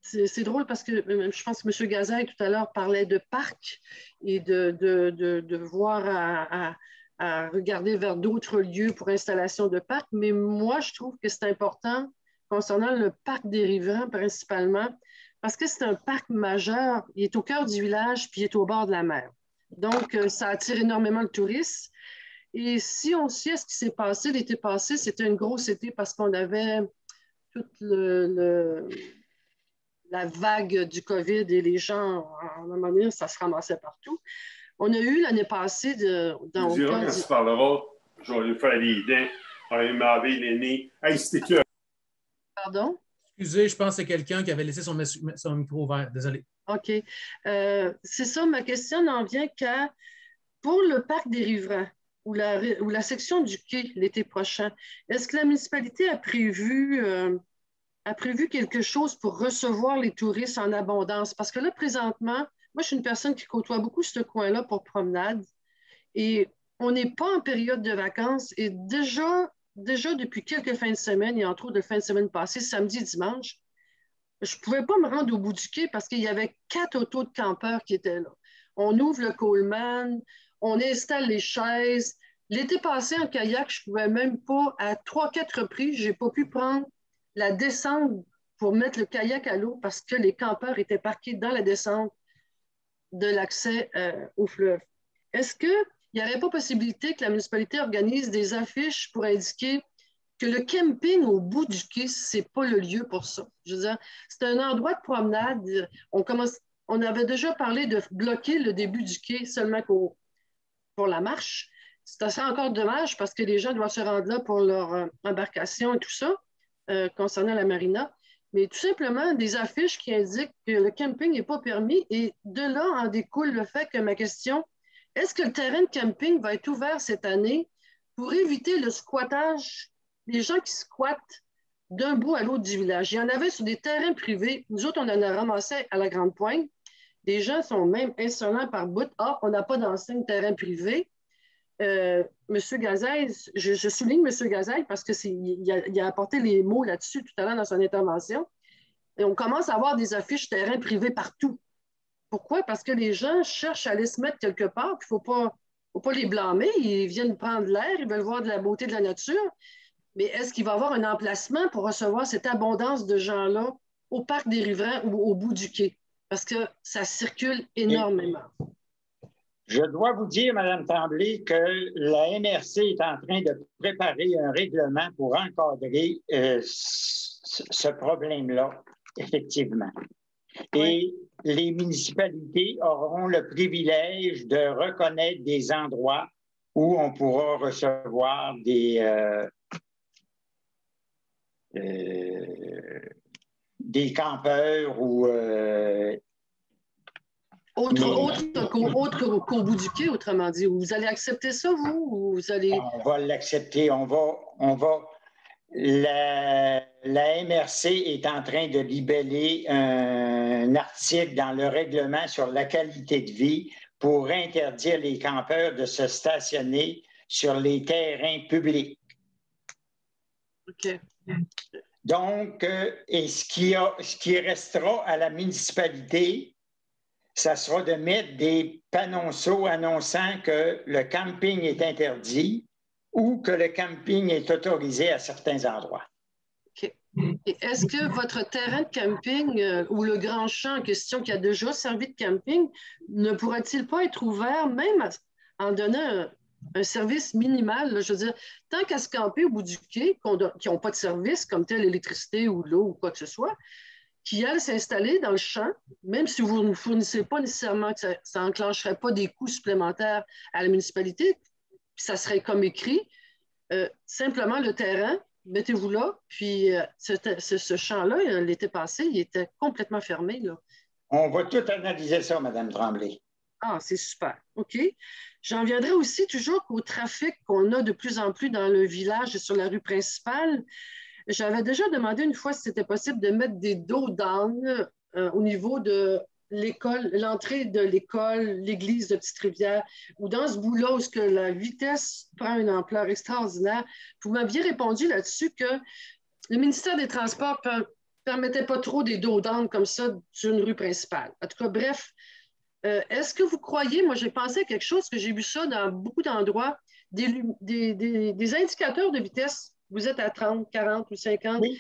C'est drôle parce que je pense que M. Gazin tout à l'heure parlait de parc et de voir à regarder vers d'autres lieux pour installation de parc. Mais moi, je trouve que c'est important concernant le parc des riverains principalement parce que c'est un parc majeur. Il est au cœur du village puis il est au bord de la mer. Donc, ça attire énormément de touristes. Et si on sait ce qui s'est passé l'été passé, c'était une grosse été parce qu'on avait toute la vague du COVID et les gens, à un moment donné, ça se ramassait partout. On a eu l'année passée dans le cas... Quand tu parleras, je vais lui faire les dents, je vais m'aver les nez. Hey, c'était que... Pardon? Excusez, je pense que c'est quelqu'un qui avait laissé son micro ouvert. Désolé. OK. C'est ça, ma question n'en vient qu'à, pour le parc des riverains ou la section du quai l'été prochain, est-ce que la municipalité a prévu quelque chose pour recevoir les touristes en abondance? Parce que là, présentement, moi, je suis une personne qui côtoie beaucoup ce coin-là pour promenade et on n'est pas en période de vacances et déjà depuis quelques fins de semaine et entre autres de fin de semaine passée, samedi et dimanche, je ne pouvais pas me rendre au bout du quai parce qu'il y avait 4 autos de campeurs qui étaient là. On ouvre le Coleman, on installe les chaises. L'été passé, en kayak, je ne pouvais même pas, à 3-4 reprises, je n'ai pas pu prendre la descente pour mettre le kayak à l'eau parce que les campeurs étaient parqués dans la descente de l'accès au fleuve. Est-ce qu'il n'y aurait pas possibilité que la municipalité organise des affiches pour indiquer que le camping au bout du quai, c'est pas le lieu pour ça. Je veux dire, c'est un endroit de promenade. On avait déjà parlé de bloquer le début du quai seulement pour la marche. C'est encore dommage parce que les gens doivent se rendre là pour leur embarcation et tout ça, concernant la marina. Mais tout simplement, des affiches qui indiquent que le camping n'est pas permis. Et de là en découle le fait que ma question, est-ce que le terrain de camping va être ouvert cette année pour éviter le squattage, les gens qui squattent d'un bout à l'autre du village? Il y en avait sur des terrains privés. Nous autres, on en a ramassé à la Grande Pointe. Des gens sont même insolents par bout. Ah, on n'a pas d'enseigne terrain privé. Monsieur Gazeille, je souligne M. Gazeille parce qu'il a apporté les mots là-dessus tout à l'heure dans son intervention. Et on commence à avoir des affiches terrain privé partout. Pourquoi? Parce que les gens cherchent à aller se mettre quelque part, il ne faut pas les blâmer. Ils viennent prendre l'air, ils veulent voir de la beauté de la nature. Mais est-ce qu'il va y avoir un emplacement pour recevoir cette abondance de gens-là au parc des Riverains ou au bout du quai? Parce que ça circule énormément. Je dois vous dire, Mme Tremblay, que la MRC est en train de préparer un règlement pour encadrer ce problème-là, effectivement. Et les municipalités auront le privilège de reconnaître des endroits où on pourra recevoir des campeurs ou... Autre qu'au bout du quai, autrement dit. Vous allez accepter ça, vous? Ou vous allez... On va l'accepter. La MRC est en train de libeller un article dans le règlement sur la qualité de vie pour interdire les campeurs de se stationner sur les terrains publics. OK. Donc, et ce qui restera à la municipalité, ça sera de mettre des panonceaux annonçant que le camping est interdit ou que le camping est autorisé à certains endroits. OK. Et est-ce que votre terrain de camping ou le grand champ en question qui a déjà servi de camping ne pourrait-il pas être ouvert même en donnant un service minimal? Là, je veux dire, tant qu'à se camper au bout du quai, qui n'ont pas de service comme tel l'électricité ou l'eau ou quoi que ce soit, qui allent s'installer dans le champ, même si vous ne fournissez pas nécessairement que ça n'enclencherait pas des coûts supplémentaires à la municipalité, puis ça serait comme écrit, simplement le terrain, mettez-vous là, puis ce champ-là, l'été passé, il était complètement fermé. Là. On va tout analyser ça, Mme Tremblay. Ah, c'est super. OK. J'en viendrai aussi toujours qu'au trafic qu'on a de plus en plus dans le village et sur la rue principale. J'avais déjà demandé une fois si c'était possible de mettre des dos down au niveau de l'école, l'entrée de l'école, l'église de Petite-Rivière, ou dans ce bout-là où que la vitesse prend une ampleur extraordinaire. Vous m'aviez répondu là-dessus que le ministère des Transports ne permettait pas trop des dos down comme ça sur une rue principale. En tout cas, bref, est-ce que vous croyez, moi j'ai pensé à quelque chose, que j'ai vu ça dans beaucoup d'endroits, des indicateurs de vitesse. Vous êtes à 30, 40 ou 50. Oui.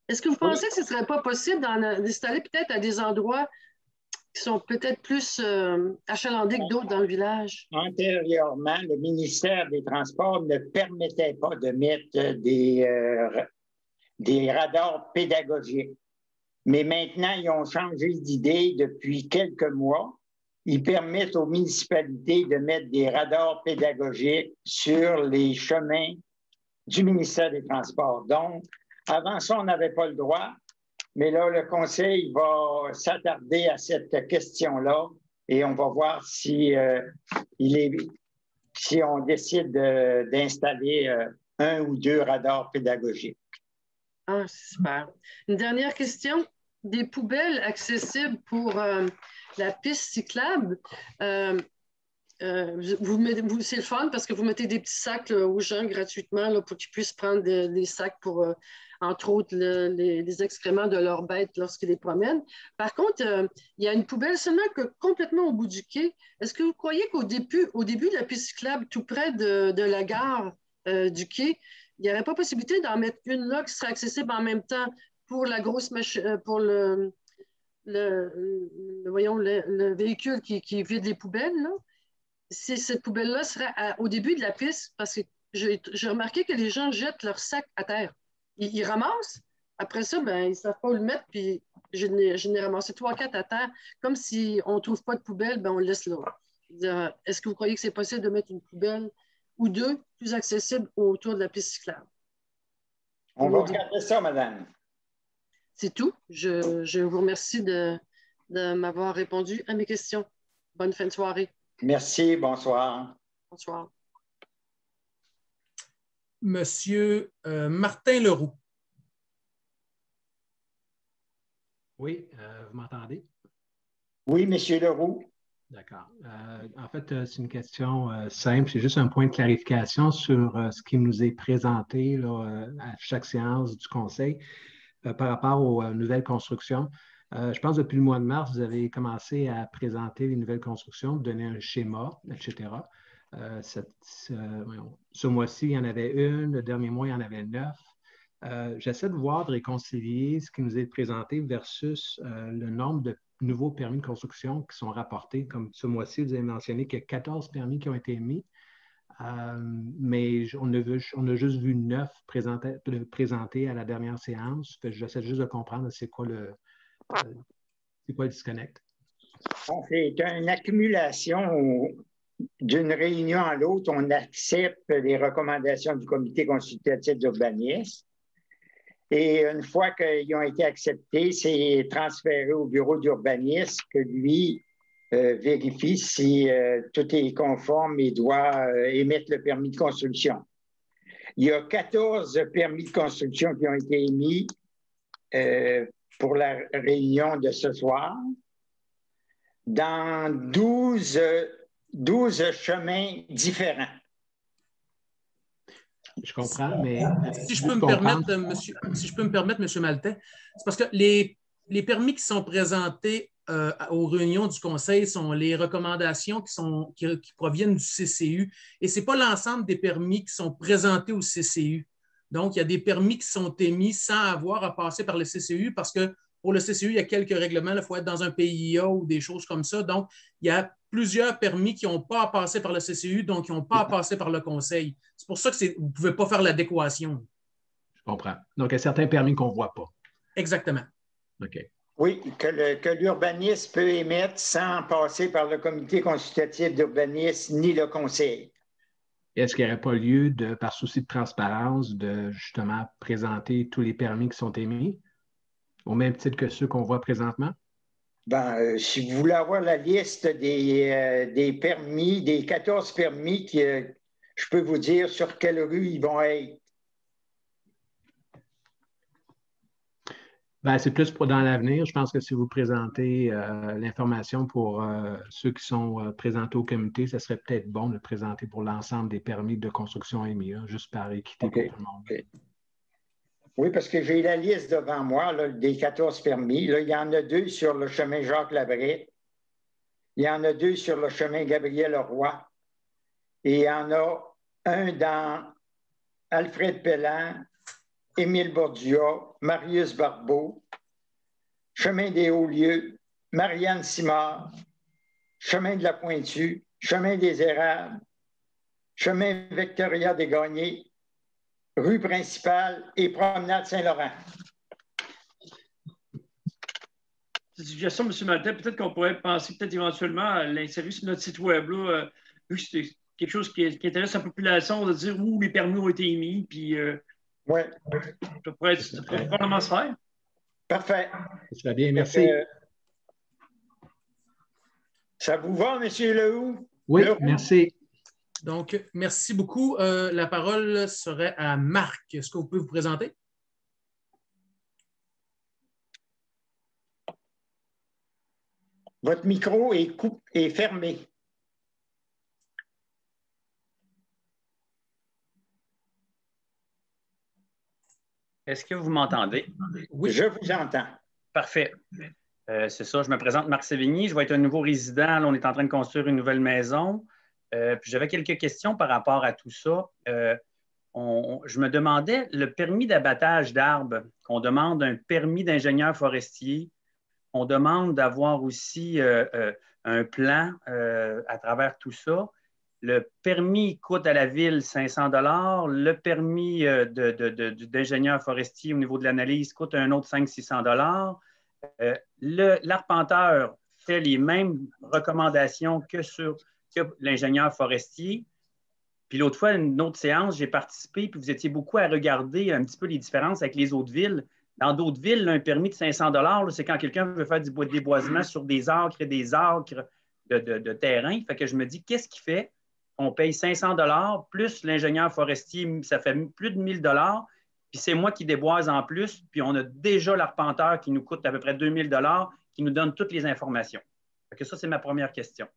Est-ce que vous pensez que ce ne serait pas possible d'installer peut-être à des endroits qui sont peut-être plus achalandés que d'autres dans le village? Antérieurement, le ministère des Transports ne permettait pas de mettre des radars pédagogiques. Mais maintenant, ils ont changé d'idée depuis quelques mois. Ils permettent aux municipalités de mettre des radars pédagogiques sur les chemins du ministère des Transports. Donc, avant ça, on n'avait pas le droit, mais là, le Conseil va s'attarder à cette question-là et on va voir si on décide d'installer un ou deux radars pédagogiques. Ah, super. Une dernière question. Des poubelles accessibles pour la piste cyclable. C'est le fun parce que vous mettez des petits sacs là, aux gens gratuitement là, pour qu'ils puissent prendre des sacs pour, entre autres, les excréments de leurs bêtes lorsqu'ils les promènent. Par contre, il y a une poubelle seulement complètement au bout du quai. Est-ce que vous croyez qu'au début de la piste cyclable, tout près de la gare du quai, il n'y aurait pas possibilité d'en mettre une là qui serait accessible en même temps pour la grosse machine, pour le véhicule qui vide les poubelles, là? Si cette poubelle-là serait au début de la piste, parce que j'ai remarqué que les gens jettent leurs sacs à terre. Ils ramassent. Après ça, ben, ils ne savent pas où le mettre, puis je n'ai ramassé 3-4 à terre. Comme si on ne trouve pas de poubelle, ben, on le laisse là. Est-ce que vous croyez que c'est possible de mettre une poubelle ou deux plus accessibles autour de la piste cyclable? On va regarder ça, madame. C'est tout. Je vous remercie de m'avoir répondu à mes questions. Bonne fin de soirée. Merci, bonsoir. Bonsoir. Monsieur Martin Leroux. Oui, vous m'entendez? Oui, Monsieur Leroux. D'accord. En fait, c'est une question simple. C'est juste un point de clarification sur ce qui nous est présenté là, à chaque séance du Conseil par rapport aux nouvelles constructions. Je pense que depuis le mois de mars, vous avez commencé à présenter les nouvelles constructions, donner un schéma, etc. Ce mois-ci, il y en avait une. Le dernier mois, il y en avait 9. J'essaie de voir, de réconcilier ce qui nous est présenté versus le nombre de nouveaux permis de construction qui sont rapportés. Comme ce mois-ci, vous avez mentionné qu'il y a 14 permis qui ont été émis, mais on a juste vu 9 présentés à la dernière séance. J'essaie juste de comprendre c'est quoi le disconnect. C'est une accumulation d'une réunion à l'autre. On accepte les recommandations du comité consultatif d'urbanisme. Et une fois qu'ils ont été acceptés, c'est transféré au bureau d'urbanisme que lui vérifie si tout est conforme et doit émettre le permis de construction. Il y a 14 permis de construction qui ont été émis pour la réunion de ce soir dans 12 chemins différents. Je comprends, mais... Si je peux me permettre, M. Maltais, c'est parce que les permis qui sont présentés aux réunions du Conseil sont les recommandations qui proviennent du CCU. Et ce n'est pas l'ensemble des permis qui sont présentés au CCU. Donc, il y a des permis qui sont émis sans avoir à passer par le CCU parce que pour le CCU, il y a quelques règlements. Il faut être dans un PIA ou des choses comme ça. Donc, il y a plusieurs permis qui n'ont pas à passer par le CCU, donc qui n'ont pas à passer par le Conseil. C'est pour ça que vous ne pouvez pas faire l'adéquation. Je comprends. Donc, il y a certains permis qu'on ne voit pas. Exactement. OK. Oui, que l'urbanisme peut émettre sans passer par le comité consultatif d'urbanisme ni le Conseil. Est-ce qu'il n'y aurait pas lieu, par souci de transparence, de justement présenter tous les permis qui sont émis, au même titre que ceux qu'on voit présentement? Si vous voulez avoir la liste des permis, des 14 permis, je peux vous dire sur quelle rue ils vont être. C'est plus pour dans l'avenir. Je pense que si vous présentez l'information pour ceux qui sont présentés au comité, ce serait peut-être bon de le présenter pour l'ensemble des permis de construction émis, juste par équité pour tout le monde. Okay. Oui, parce que j'ai la liste devant moi là, des 14 permis. Là, il y en a 2 sur le chemin Jacques-Labré. Il y en a 2 sur le chemin Gabriel-Leroy. Et il y en a un dans Alfred Pellan, Émile Bordia, Marius Barbeau, chemin des Hauts-Lieux, Marianne Simard, chemin de la Pointue, chemin des Érables, chemin Victoria des Gagnés, rue principale et promenade Saint-Laurent. C'est une suggestion, M. Maltais. Peut-être qu'on pourrait penser éventuellement à l'insérer sur notre site web, là, vu que c'est quelque chose qui intéresse la population, de dire où les permis ont été émis, puis oui. Ça pourrait probablement se faire. Parfait. Ça va bien, merci. Ça vous va, M. Leroux? Oui, merci. Donc, merci beaucoup. La parole serait à Marc. Est-ce que vous pouvez vous présenter? Votre micro est fermé. Est-ce que vous m'entendez? Oui, je vous entends. Parfait. C'est ça, je me présente Marc Sévigny. Je vais être un nouveau résident. Là, on est en train de construire une nouvelle maison. Puis j'avais quelques questions par rapport à tout ça. Je me demandais, le permis d'abattage d'arbres, qu'on demande un permis d'ingénieur forestier, on demande d'avoir aussi un plan à travers tout ça. Le permis coûte à la ville 500 $. Le permis d'ingénieur forestier au niveau de l'analyse coûte un autre 500-600 $. L'arpenteur fait les mêmes recommandations que l'ingénieur forestier. Puis l'autre fois, une autre séance, j'ai participé, puis vous étiez beaucoup à regarder un petit peu les différences avec les autres villes. Dans d'autres villes, un permis de 500 $, c'est quand quelqu'un veut faire du déboisement sur des acres et des acres de terrain. Fait que je me dis, qu'est-ce qui fait qu'on paye 500 $ plus l'ingénieur forestier, ça fait plus de 1000 $, puis c'est moi qui déboise en plus, puis on a déjà l'arpenteur qui nous coûte à peu près 2000 $, qui nous donne toutes les informations. Fait que ça, c'est ma première question.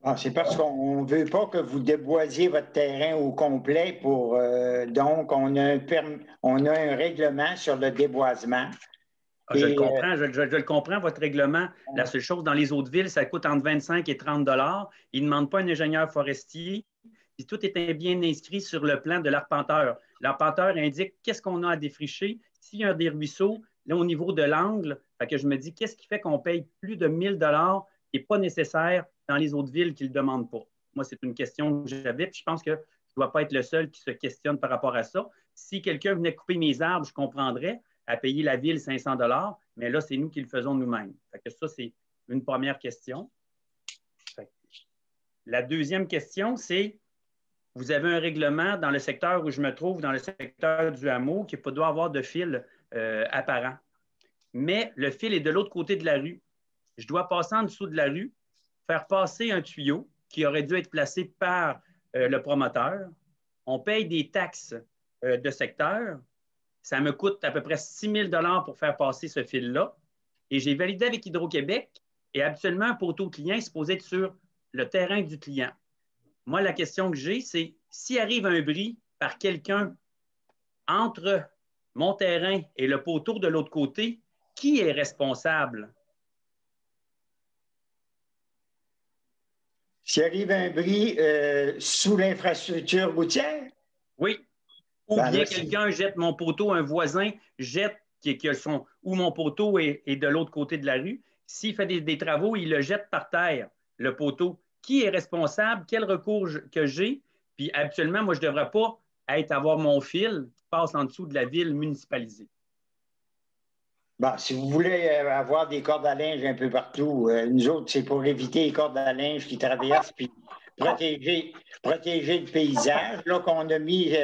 Ah, c'est parce qu'on ne veut pas que vous déboisiez votre terrain au complet pour donc on a un règlement sur le déboisement. Ah, je le comprends, je le comprends, votre règlement. La seule chose, dans les autres villes, ça coûte entre 25 et 30 $. Ils ne demandent pas un ingénieur forestier. Puis tout est bien inscrit sur le plan de l'arpenteur. L'arpenteur indique qu'est-ce qu'on a à défricher. S'il y a des ruisseaux, là, au niveau de l'angle, que je me dis, qu'est-ce qui fait qu'on paye plus de 1000 $ qui n'est pas nécessaire dans les autres villes qui ne le demandent pas? Moi, c'est une question que j'avais, puis je pense que je ne dois pas être le seul qui se questionne par rapport à ça. Si quelqu'un venait couper mes arbres, je comprendrais à payer la ville 500 $, mais là, c'est nous qui le faisons nous-mêmes. Fait que ça, c'est une première question. La deuxième question, c'est, vous avez un règlement dans le secteur où je me trouve, dans le secteur du hameau, qui ne doit avoir de fil apparent. Mais le fil est de l'autre côté de la rue. Je dois passer en dessous de la rue, faire passer un tuyau qui aurait dû être placé par le promoteur. On paye des taxes de secteur. Ça me coûte à peu près 6 000 $ pour faire passer ce fil-là. Et j'ai validé avec Hydro-Québec. Et habituellement, un poteau client est supposé être sur le terrain du client. Moi, la question que j'ai, c'est s'il arrive un bris par quelqu'un entre mon terrain et le poteau de l'autre côté, qui est responsable? S'il arrive un bris sous l'infrastructure routière? Oui. Ou bien quelqu'un jette mon poteau, un voisin jette ou mon poteau est de l'autre côté de la rue. S'il fait des travaux, il le jette par terre, le poteau. Qui est responsable? Quel recours que j'ai? Puis habituellement, moi, je ne devrais pas avoir mon fil qui passe en dessous de la ville municipalisée. Bon, si vous voulez avoir des cordes à linge un peu partout, nous autres, c'est pour éviter les cordes à linge qui traversent puis protéger le paysage. Là, qu'on a mis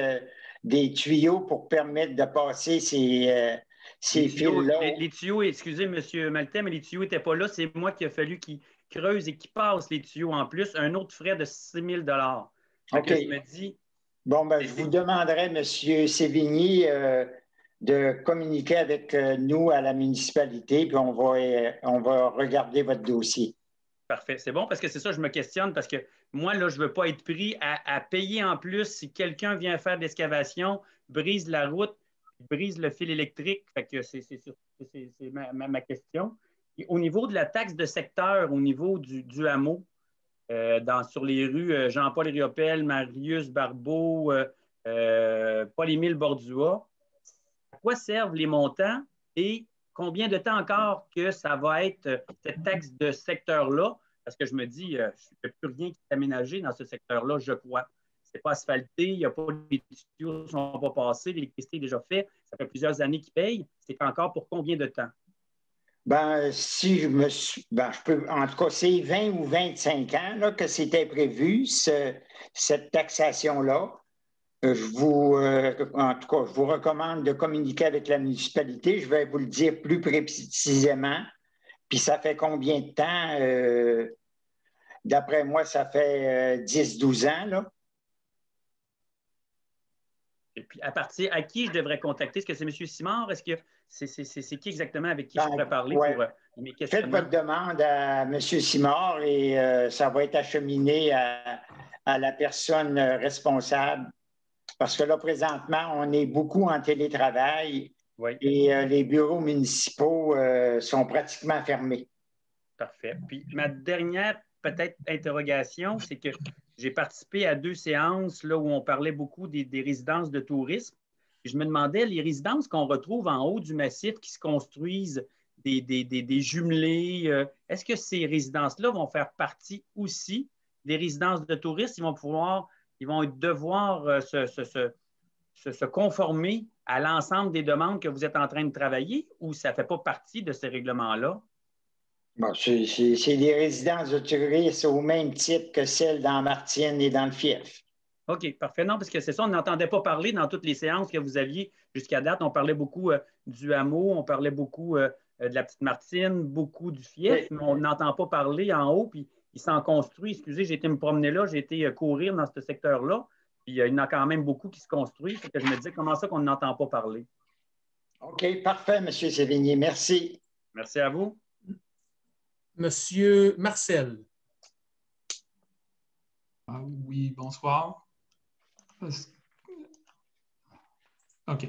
des tuyaux pour permettre de passer ces fils-là. Les tuyaux, excusez, M. Maltais, mais les tuyaux n'étaient pas là. C'est moi qui a fallu qu'ils creusent et qu'ils passent les tuyaux en plus. Un autre frais de 6 000 $. OK. Je me dis, bon, ben, je vous demanderai, M. Sévigny, de communiquer avec nous à la municipalité, puis on va regarder votre dossier. Parfait. C'est bon parce que c'est ça, je me questionne parce que moi, là, je ne veux pas être pris à payer en plus si quelqu'un vient faire de l'excavation, brise la route, brise le fil électrique. Fait que c'est ma question. Et au niveau de la taxe de secteur, au niveau du hameau, sur les rues Jean-Paul Riopel, Marius Barbeau, Paul-Émile Bordua, à quoi servent les montants et combien de temps encore que ça va être cette taxe de secteur-là? Parce que je me dis, il n'y a plus rien qui est aménagé dans ce secteur-là, je crois. Ce n'est pas asphalté, il n'y a pas les tuyaux ne sont pas passés, l'électricité est déjà faite, ça fait plusieurs années qu'ils payent. C'est encore pour combien de temps? Ben, je peux, en tout cas, c'est 20 ou 25 ans là, que c'était prévu, cette taxation-là. En tout cas, je vous recommande de communiquer avec la municipalité. Je vais vous le dire plus précisément. Puis ça fait combien de temps? D'après moi, ça fait 10-12 ans, là. Et puis, à qui je devrais contacter? Est-ce que c'est M. Simard? Est-ce que c'est qui exactement avec qui je pourrais parler pour mes questions? Faites votre demande à M. Simard et ça va être acheminé à la personne responsable. Parce que là, présentement, on est beaucoup en télétravail et les bureaux municipaux sont pratiquement fermés. Parfait. Puis ma dernière peut-être interrogation, c'est que j'ai participé à 2 séances là, où on parlait beaucoup des résidences de tourisme. Et je me demandais, les résidences qu'on retrouve en haut du massif qui se construisent, des jumelés, est-ce que ces résidences-là vont faire partie aussi des résidences de touristes, ils vont devoir se conformer à l'ensemble des demandes que vous êtes en train de travailler ou ça ne fait pas partie de ces règlements-là? Bon, c'est des résidences de touristes au même titre que celles dans Martine et dans le Fief. OK, parfait. Non, parce que c'est ça, on n'entendait pas parler dans toutes les séances que vous aviez jusqu'à date. On parlait beaucoup du hameau, on parlait beaucoup de la Petite Martine, beaucoup du Fief, mais on n'entend pas parler en haut, puis il s'en construit. Excusez, j'ai été me promener là, j'ai été courir dans ce secteur-là, puis il y en a quand même beaucoup qui se construisent. Que je me disais, comment ça qu'on n'entend pas parler? OK, parfait, M. Sévigné. Merci. Merci à vous. Monsieur Marcel. Oui, bonsoir. OK.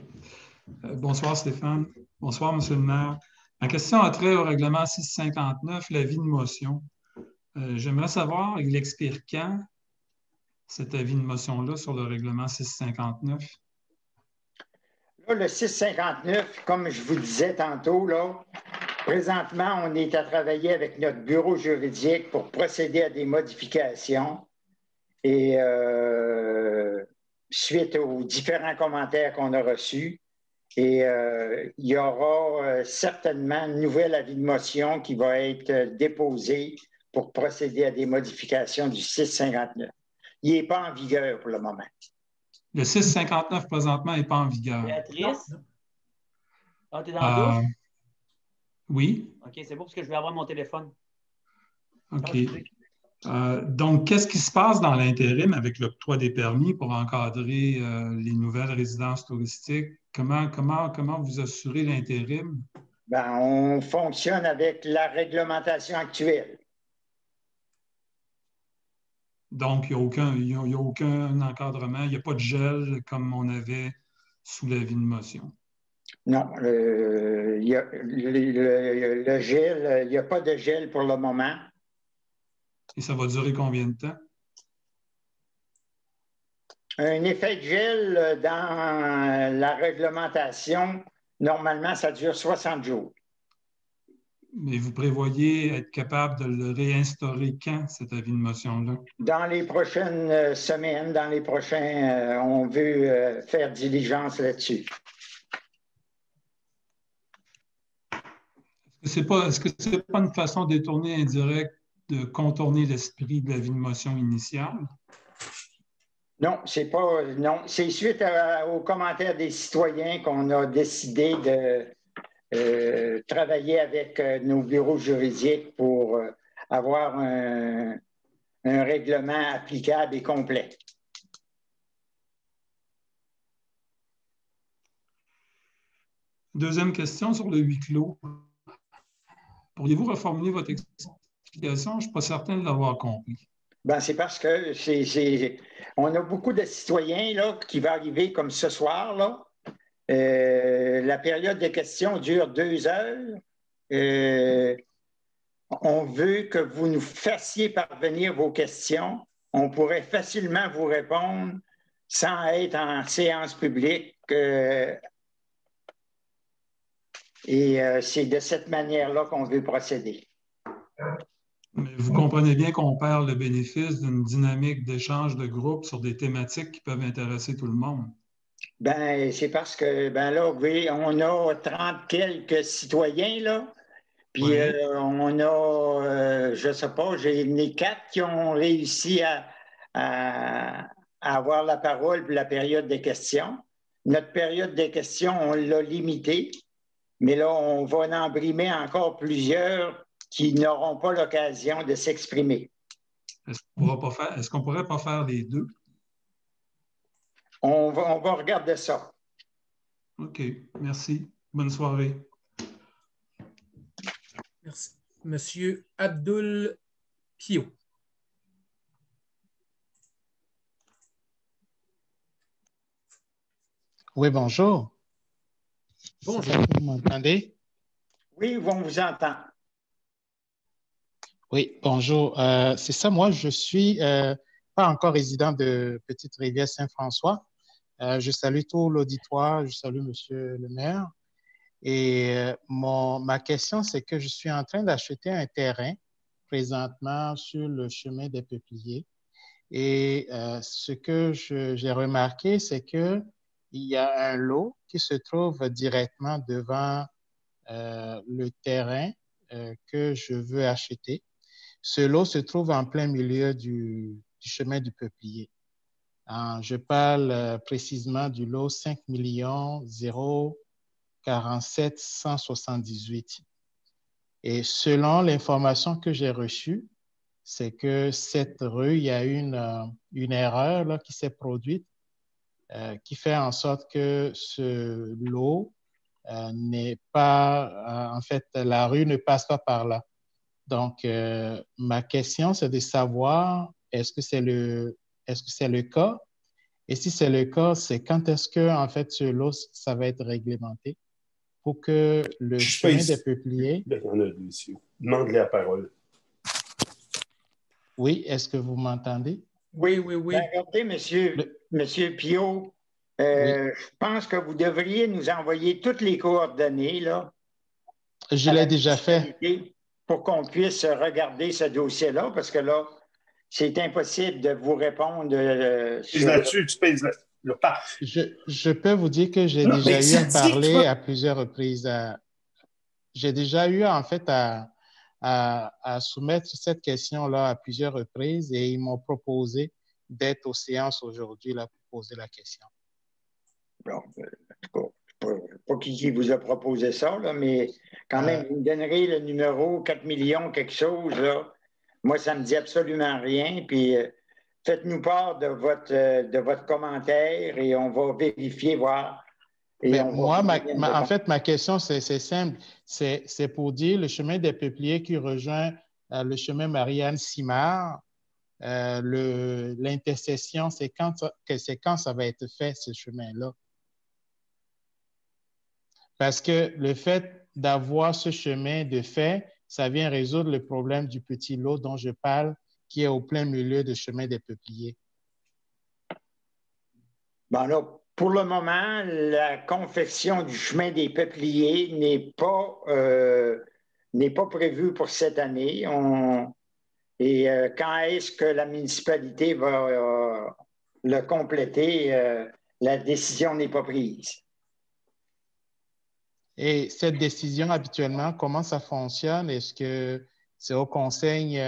Bonsoir, Stéphane. Bonsoir, Monsieur le maire. Ma question a trait au règlement 659, l'avis de motion. J'aimerais savoir, il expire quand, cet avis de motion-là sur le règlement 659? Là, le 659, comme je vous disais tantôt, là, présentement, on est à travailler avec notre bureau juridique pour procéder à des modifications. Et suite aux différents commentaires qu'on a reçus, et il y aura certainement une nouvelle avis de motion qui va être déposé pour procéder à des modifications du 659. Il n'est pas en vigueur pour le moment. Le 659 présentement n'est pas en vigueur. Béatrice? Ah, tu es dans la douche? Oui. OK, c'est beau parce que je vais avoir mon téléphone. OK. Donc, qu'est-ce qui se passe dans l'intérim avec l'octroi des permis pour encadrer les nouvelles résidences touristiques? Comment vous assurez l'intérim? Ben, on fonctionne avec la réglementation actuelle. Donc, il n'y a aucun encadrement, il n'y a pas de gel comme on avait sous l'avis de motion. Non, le gel, il n'y a pas de gel pour le moment. Et ça va durer combien de temps? Un effet de gel dans la réglementation, normalement, ça dure 60 jours. Mais vous prévoyez être capable de le réinstaurer quand, cet avis de motion-là? Dans les prochaines semaines, dans les prochains, on veut faire diligence là-dessus. Est-ce que ce n'est pas une façon détournée, indirecte, de contourner l'esprit de l'avis de motion initiale? Non, c'est pas. Non, c'est suite aux commentaires des citoyens qu'on a décidé de travailler avec nos bureaux juridiques pour avoir un règlement applicable et complet. Deuxième question sur le huis clos. Pourriez-vous reformuler votre explication? Je ne suis pas certain de l'avoir compris. Ben, c'est parce que on a beaucoup de citoyens là, qui vont arriver comme ce soir. Là. La période de questions dure 2 heures. On veut que vous nous fassiez parvenir vos questions. On pourrait facilement vous répondre sans être en séance publique. Et c'est de cette manière-là qu'on veut procéder. Mais vous comprenez bien qu'on perd le bénéfice d'une dynamique d'échange de groupe sur des thématiques qui peuvent intéresser tout le monde. Ben, c'est parce que, ben là, oui, on a 30 quelques citoyens, là. Puis oui. On a, je ne sais pas, j'ai les 4 qui ont réussi à avoir la parole pour la période des questions. Notre période des questions, on l'a limitée. Mais là, on va en brimer encore plusieurs qui n'auront pas l'occasion de s'exprimer. Est-ce qu'on ne pourrait pas faire les deux? On va regarder ça. OK. Merci. Bonne soirée. Merci. Monsieur Abdul Pio. Oui, bonjour. Bonjour. Vous m'entendez? Oui, on vous entend. Oui, bonjour. C'est ça, moi, je suis pas encore résident de Petite-Rivière-Saint-François. Je salue tout l'auditoire, je salue Monsieur le maire. Et ma question, c'est que je suis en train d'acheter un terrain présentement sur le chemin des Peupliers. Et ce que j'ai remarqué, c'est qu'il y a un lot qui se trouve directement devant le terrain que je veux acheter. Ce lot se trouve en plein milieu du chemin du Peuplier. Je parle précisément du lot 5 047 178. Et selon l'information que j'ai reçue, c'est que cette rue, il y a une erreur là, qui s'est produite qui fait en sorte que ce lot n'est pas, en fait, la rue ne passe pas par là. Donc, ma question, c'est de savoir est-ce que c'est le cas? Et si c'est le cas, c'est quand est-ce que, en fait, ce lot, ça va être réglementé pour que le chemin des Peupliers... Il y en a deux ici. Demande-les la parole. Oui, est-ce que vous m'entendez? Oui. Ben, regardez, monsieur Piot, je pense que vous devriez nous envoyer toutes les coordonnées, là. Je l'ai déjà fait. Pour qu'on puisse regarder ce dossier-là, parce que là, c'est impossible de vous répondre. Là-dessus, tu pèses le pas. Je peux vous dire que j'ai déjà eu à parler à plusieurs reprises. J'ai déjà eu, en fait, à soumettre cette question-là à plusieurs reprises et ils m'ont proposé d'être aux séances aujourd'hui là, pour poser la question. Bon, pas qui vous a proposé ça, là, mais quand même, vous me donnerez le numéro 4 millions quelque chose. Là. Moi, ça ne me dit absolument rien. Puis faites-nous part de votre commentaire et on va vérifier, voir. Et en fait, ma question, c'est simple. C'est pour dire le chemin des Peupliers qui rejoint le chemin Marianne-Simard. L'intercession, c'est quand ça va être fait, ce chemin-là. Parce que le fait d'avoir ce chemin de fait, ça vient résoudre le problème du petit lot dont je parle, qui est au plein milieu du chemin des Peupliers. Bon, là, pour le moment, la confection du chemin des Peupliers n'est pas prévue pour cette année. Quand est-ce que la municipalité va le compléter, la décision n'est pas prise. Et cette décision, habituellement, comment ça fonctionne? Est-ce que c'est au conseil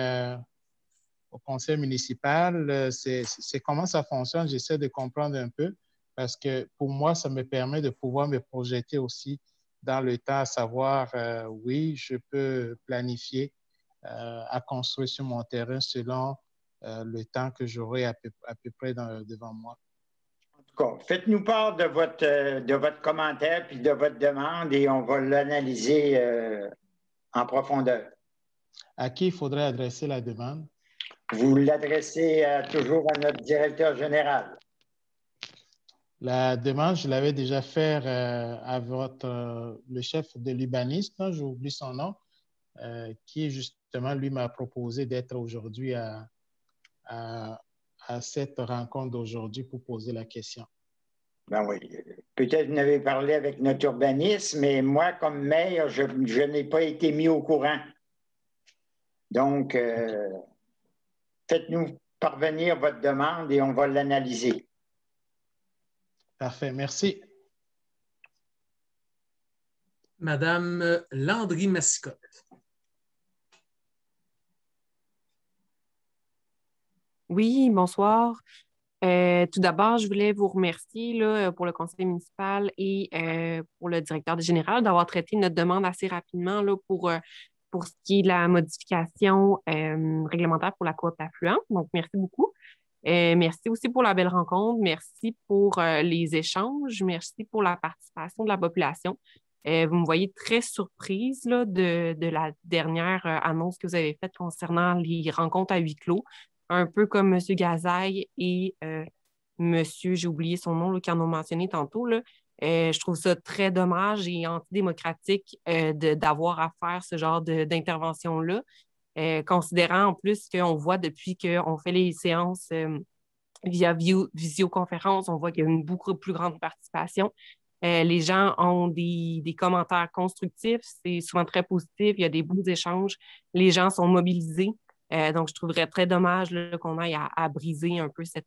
municipal? C'est comment ça fonctionne? J'essaie de comprendre un peu parce que pour moi, ça me permet de pouvoir me projeter aussi dans le temps, à savoir, oui, je peux planifier à construire sur mon terrain selon le temps que j'aurai à peu près devant moi. Faites-nous part de votre commentaire puis de votre demande et on va l'analyser en profondeur. À qui il faudrait adresser la demande? Vous l'adressez toujours à notre directeur général. La demande, je l'avais déjà fait à le chef de l'urbanisme, j'ai oublié son nom, qui justement, lui, m'a proposé d'être aujourd'hui à cette rencontre d'aujourd'hui pour poser la question. Ben oui. Peut-être vous n'avez parlé avec notre urbanisme, mais moi, comme maire, je n'ai pas été mis au courant. Donc, faites-nous parvenir votre demande et on va l'analyser. Parfait, merci. Madame Landry-Massicotte. Oui, bonsoir. Tout d'abord, je voulais vous remercier là, pour le conseil municipal et pour le directeur général d'avoir traité notre demande assez rapidement là, pour ce qui est de la modification réglementaire pour la coop affluente. Donc, merci beaucoup. Merci aussi pour la belle rencontre. Merci pour les échanges. Merci pour la participation de la population. Vous me voyez très surprise là, de la dernière annonce que vous avez faite concernant les rencontres à huis clos. Un peu comme M. Gazaille et monsieur, j'ai oublié son nom, là, qui en ont mentionné tantôt. Là. Je trouve ça très dommage et antidémocratique d'avoir à faire ce genre d'intervention-là, considérant en plus qu'on voit depuis qu'on fait les séances via visioconférence, on voit qu'il y a une beaucoup plus grande participation. Les gens ont des commentaires constructifs, c'est souvent très positif, il y a des beaux échanges, les gens sont mobilisés. Donc, je trouverais très dommage là, qu'on aille à briser un peu ces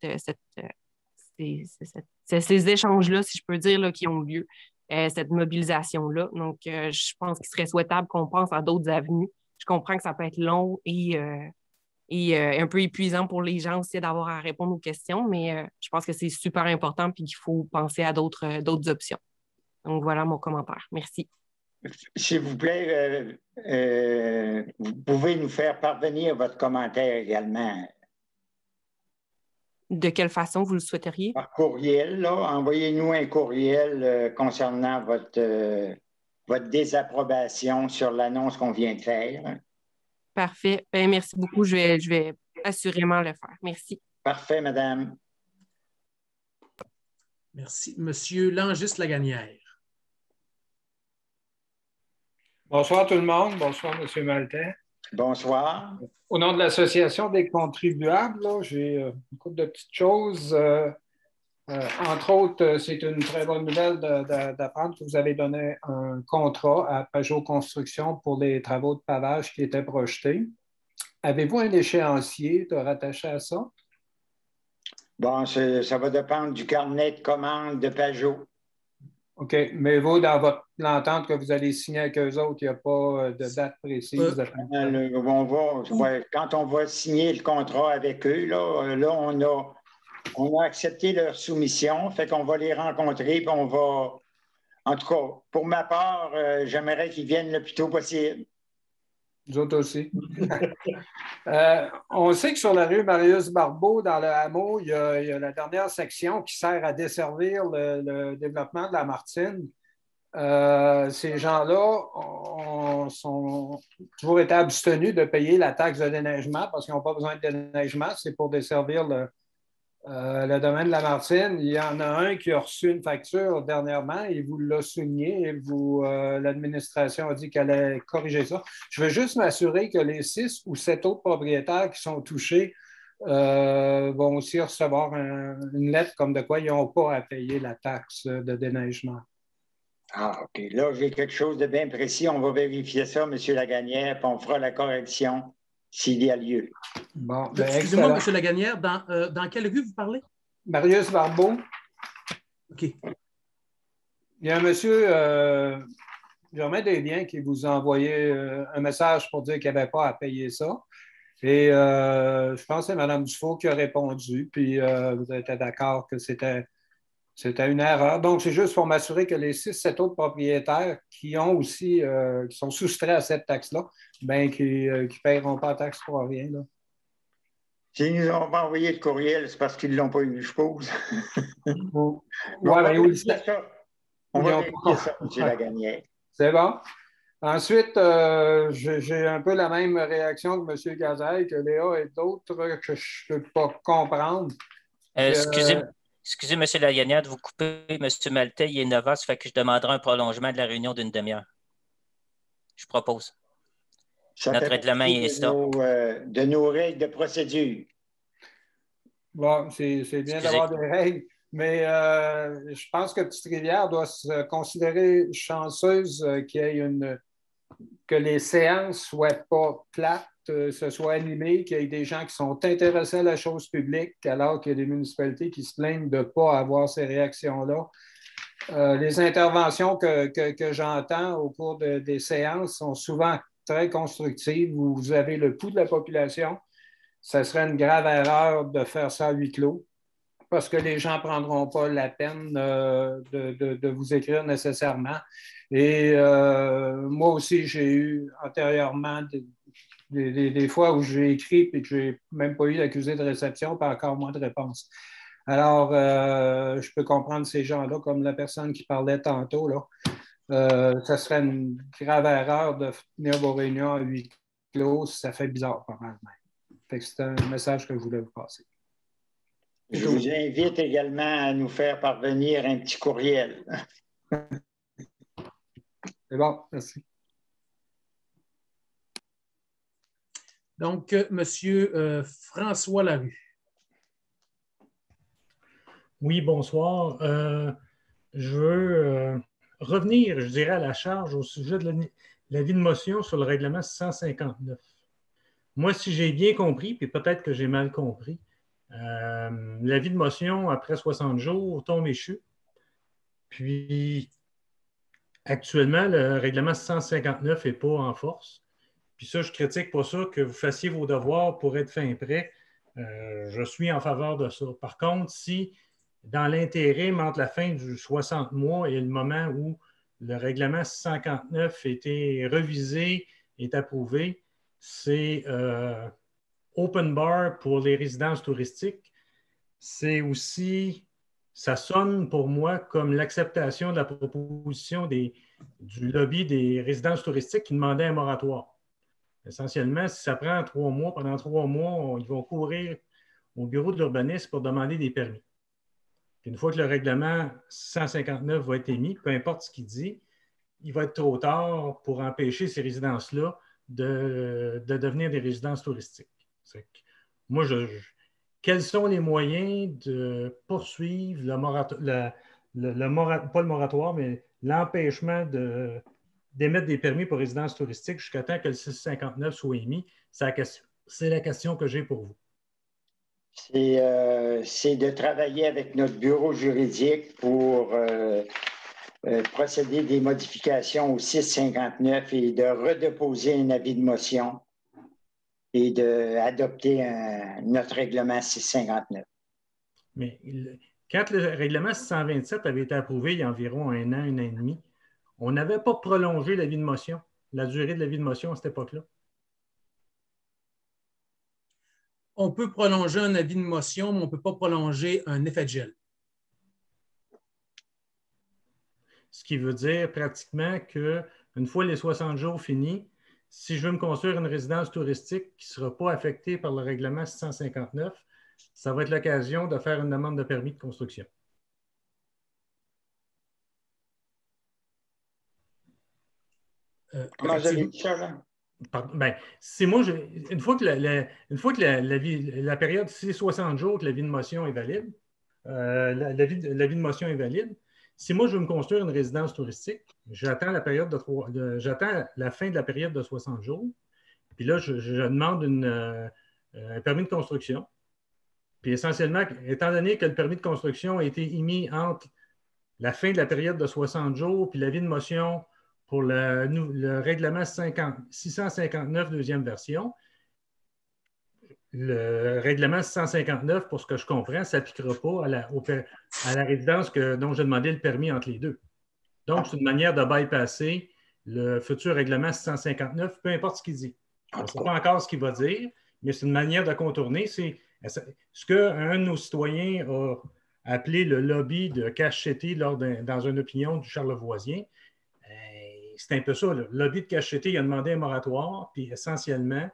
échanges-là, si je peux dire, là, qui ont lieu, cette mobilisation-là. Donc, je pense qu'il serait souhaitable qu'on pense à d'autres avenues. Je comprends que ça peut être long et un peu épuisant pour les gens aussi d'avoir à répondre aux questions, mais je pense que c'est super important et qu'il faut penser à d'autres options. Donc, voilà mon commentaire. Merci. S'il vous plaît, vous pouvez nous faire parvenir votre commentaire également. De quelle façon vous le souhaiteriez? Par courriel, là. Envoyez-nous un courriel concernant votre désapprobation sur l'annonce qu'on vient de faire. Parfait. Ben, merci beaucoup. Je vais assurément le faire. Merci. Parfait, madame. Merci. Monsieur Langis-Lagagnière. Bonsoir tout le monde. Bonsoir, M. Maltais. Bonsoir. Au nom de l'Association des contribuables, j'ai une couple de petites choses. Entre autres, c'est une très bonne nouvelle d'apprendre que vous avez donné un contrat à Pajot Construction pour les travaux de pavage qui étaient projetés. Avez-vous un échéancier de rattacher à ça? Bon, ça va dépendre du carnet de commandes de Pajot. OK. Mais vous, dans l'entente que vous allez signer avec eux autres, il n'y a pas de date précise? Quand on va signer le contrat avec eux, là on a accepté leur soumission, fait qu'on va les rencontrer, puis on va... En tout cas, pour ma part, j'aimerais qu'ils viennent le plus tôt possible. Nous autres aussi. On sait que sur la rue Marius-Barbeau, dans le hameau, il y a la dernière section qui sert à desservir le développement de la Martine. Ces gens-là sont toujours été abstenus de payer la taxe de déneigement parce qu'ils n'ont pas besoin de déneigement, c'est pour desservir le domaine de la Martine. Il y en a un qui a reçu une facture dernièrement et vous l'a souligné et l'administration a dit qu'elle allait corriger ça. Je veux juste m'assurer que les 6 ou 7 autres propriétaires qui sont touchés vont aussi recevoir une lettre comme de quoi ils n'ont pas à payer la taxe de déneigement. Ah, OK. Là, j'ai quelque chose de bien précis. On va vérifier ça, M. Lagagnière, puis on fera la correction s'il y a lieu. Bon, excusez-moi, M. Lagagnière, dans quelle rue vous parlez? Marius-Barbeau. OK. Il y a un monsieur, Germain Desliens, qui vous a envoyé un message pour dire qu'il n'y avait pas à payer ça. Et je pense que c'est Mme Dufault qui a répondu, puis vous étiez d'accord que c'était une erreur. Donc, c'est juste pour m'assurer que les 6-7 autres propriétaires qui sont soustraits à cette taxe-là, bien, qui ne paieront pas la taxe pour rien. Là. S'ils ne nous ont pas envoyé le courriel, c'est parce qu'ils ne l'ont pas eu, je suppose. On va vérifier ça, M. Lagagnière. C'est bon. Ensuite, j'ai un peu la même réaction que M. Gazaille, que Léa et d'autres que je ne peux pas comprendre. Excusez, M. Lagagnière, de vous couper. M. Maltais, il est 9 heures, ça fait que je demanderai un prolongement de la réunion d'une demi-heure. Je propose. Notre règlement est ça. De nos règles de procédure. Bon, c'est bien d'avoir des règles, mais je pense que Petite-Rivière doit se considérer chanceuse que les séances ne soient pas plates, se soient animées, qu'il y ait des gens qui sont intéressés à la chose publique, alors qu'il y a des municipalités qui se plaignent de ne pas avoir ces réactions-là. Les interventions que j'entends au cours des séances sont souvent très constructives, où vous avez le pouls de la population. Ça serait une grave erreur de faire ça à huis clos, parce que les gens ne prendront pas la peine de vous écrire nécessairement. Et moi aussi, j'ai eu antérieurement des fois où j'ai écrit et que je n'ai même pas eu d'accusé de réception, pas encore moins de réponse. Alors, je peux comprendre ces gens-là, comme la personne qui parlait tantôt, là. Ça serait une grave erreur de tenir vos réunions à huis clos, ça fait bizarre pas mal. C'est un message que je voulais vous passer. Je vous invite également à nous faire parvenir un petit courriel. C'est bon, merci. Donc, M. François Larue. Oui, bonsoir. Je veux revenir, je dirais, à la charge au sujet de l'avis de motion sur le règlement 659. Moi, si j'ai bien compris, puis peut-être que j'ai mal compris, l'avis de motion après 60 jours tombe échu. Puis, actuellement, le règlement 659 n'est pas en force. Puis ça, je ne critique pas ça, que vous fassiez vos devoirs pour être fin prêt. Je suis en faveur de ça. Par contre, si dans l'intérim, entre la fin du 60 mois et le moment où le règlement 659 a été révisé, est approuvé, c'est open bar pour les résidences touristiques. C'est aussi, ça sonne pour moi comme l'acceptation de la proposition du lobby des résidences touristiques qui demandait un moratoire. Essentiellement, si ça prend 3 mois, pendant 3 mois, ils vont courir au bureau de l'urbanisme pour demander des permis. Puis une fois que le règlement 159 va être émis, peu importe ce qu'il dit, il va être trop tard pour empêcher ces résidences-là de devenir des résidences touristiques. Moi, quels sont les moyens de poursuivre pas le moratoire, mais l'empêchement d'émettre des permis pour résidences touristiques jusqu'à temps que le 659 soit émis? C'est la question que j'ai pour vous. C'est de travailler avec notre bureau juridique pour procéder des modifications au 659 et de redéposer un avis de motion et d'adopter notre règlement 659. Mais quand le règlement 627 avait été approuvé il y a environ 1 an et demi, on n'avait pas prolongé l'avis de motion, la durée de l'avis de motion à cette époque-là. On peut prolonger un avis de motion, mais on ne peut pas prolonger un effet de gel. Ce qui veut dire pratiquement qu'une fois les 60 jours finis, si je veux me construire une résidence touristique qui ne sera pas affectée par le règlement 659, ça va être l'occasion de faire une demande de permis de construction. Comment vous avez dit ça, là? Ben, c'est moi, une fois que la période, c'est 60 jours que l'avis de motion est valide, l'avis de motion est valide. Si moi, je veux me construire une résidence touristique, j'attends la fin de la période de 60 jours, puis là, je demande un permis de construction. Puis essentiellement, étant donné que le permis de construction a été émis entre la fin de la période de 60 jours puis l'avis de motion pour le règlement 659, deuxième version, le règlement 659, pour ce que je comprends, ne s'appliquera pas à la résidence dont j'ai demandé le permis entre les deux. Donc, c'est une manière de bypasser le futur règlement 659, peu importe ce qu'il dit. On ne sait pas encore ce qu'il va dire, mais c'est une manière de contourner. C'est ce qu'un de nos citoyens a appelé le lobby de Cacheté dans une opinion du Charlevoisien. C'est un peu ça. Le lobby de Cacheté, il a demandé un moratoire, puis essentiellement,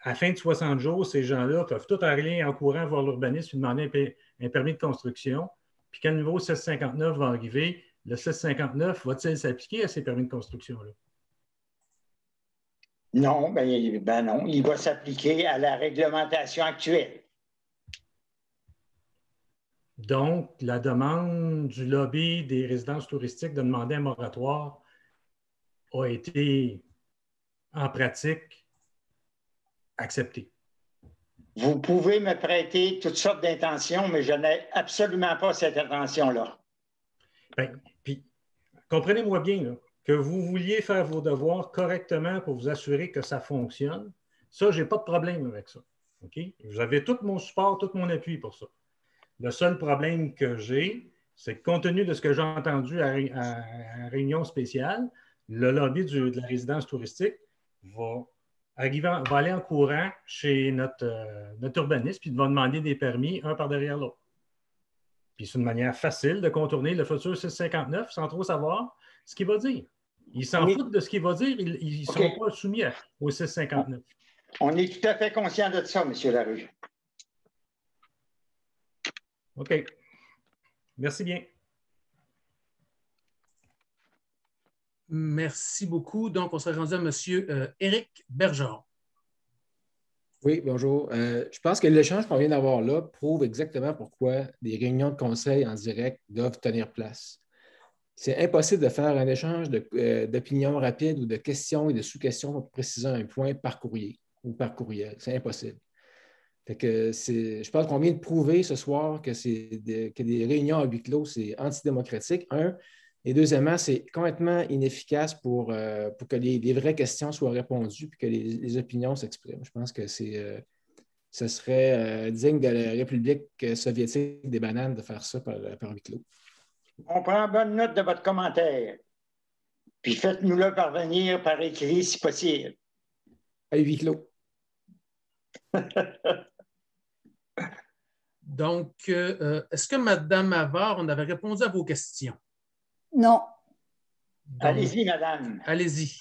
à la fin de 60 jours, ces gens-là peuvent tout aller en courant voir l'urbaniste lui demander un permis de construction. Puis quand le niveau 659 va arriver, le 659 va-t-il s'appliquer à ces permis de construction-là? Non, ben non. Il va s'appliquer à la réglementation actuelle. Donc, la demande du lobby des résidences touristiques de demander un moratoire a été, en pratique, acceptée. Vous pouvez me prêter toutes sortes d'intentions, mais je n'ai absolument pas cette intention-là. Puis, comprenez-moi bien, là, que vous vouliez faire vos devoirs correctement pour vous assurer que ça fonctionne, ça, je n'ai pas de problème avec ça. Okay? Vous avez tout mon support, tout mon appui pour ça. Le seul problème que j'ai, c'est que compte tenu de ce que j'ai entendu à réunion spéciale, le lobby de la résidence touristique va aller en courant chez notre urbaniste puis va demander des permis un par derrière l'autre. Puis c'est une manière facile de contourner le futur 659 sans trop savoir ce qu'il va dire. Ils s'en foutent de ce qu'il va dire, ils ne sont pas soumis au 659. On est tout à fait conscient de ça, M. Larue. OK. Merci bien. Merci beaucoup. Donc, on serait rendu à M. Éric Bergeron. Oui, bonjour. Je pense que l'échange qu'on vient d'avoir là prouve exactement pourquoi des réunions de conseil en direct doivent tenir place. C'est impossible de faire un échange d'opinions rapides ou de questions et de sous-questions pour préciser un point par courrier ou par courriel. C'est impossible. Fait que je pense qu'on vient de prouver ce soir que des réunions à huis clos, c'est antidémocratique, un. Et deuxièmement, c'est complètement inefficace pour que les vraies questions soient répondues et que les opinions s'expriment. Je pense que ce serait digne de la République soviétique des bananes de faire ça par huis clos. On prend bonne note de votre commentaire. Puis faites-nous-le parvenir par écrit si possible. À huis clos. Donc, est-ce que Mme Mavard, on avait répondu à vos questions? Non. Allez-y, madame. Allez-y.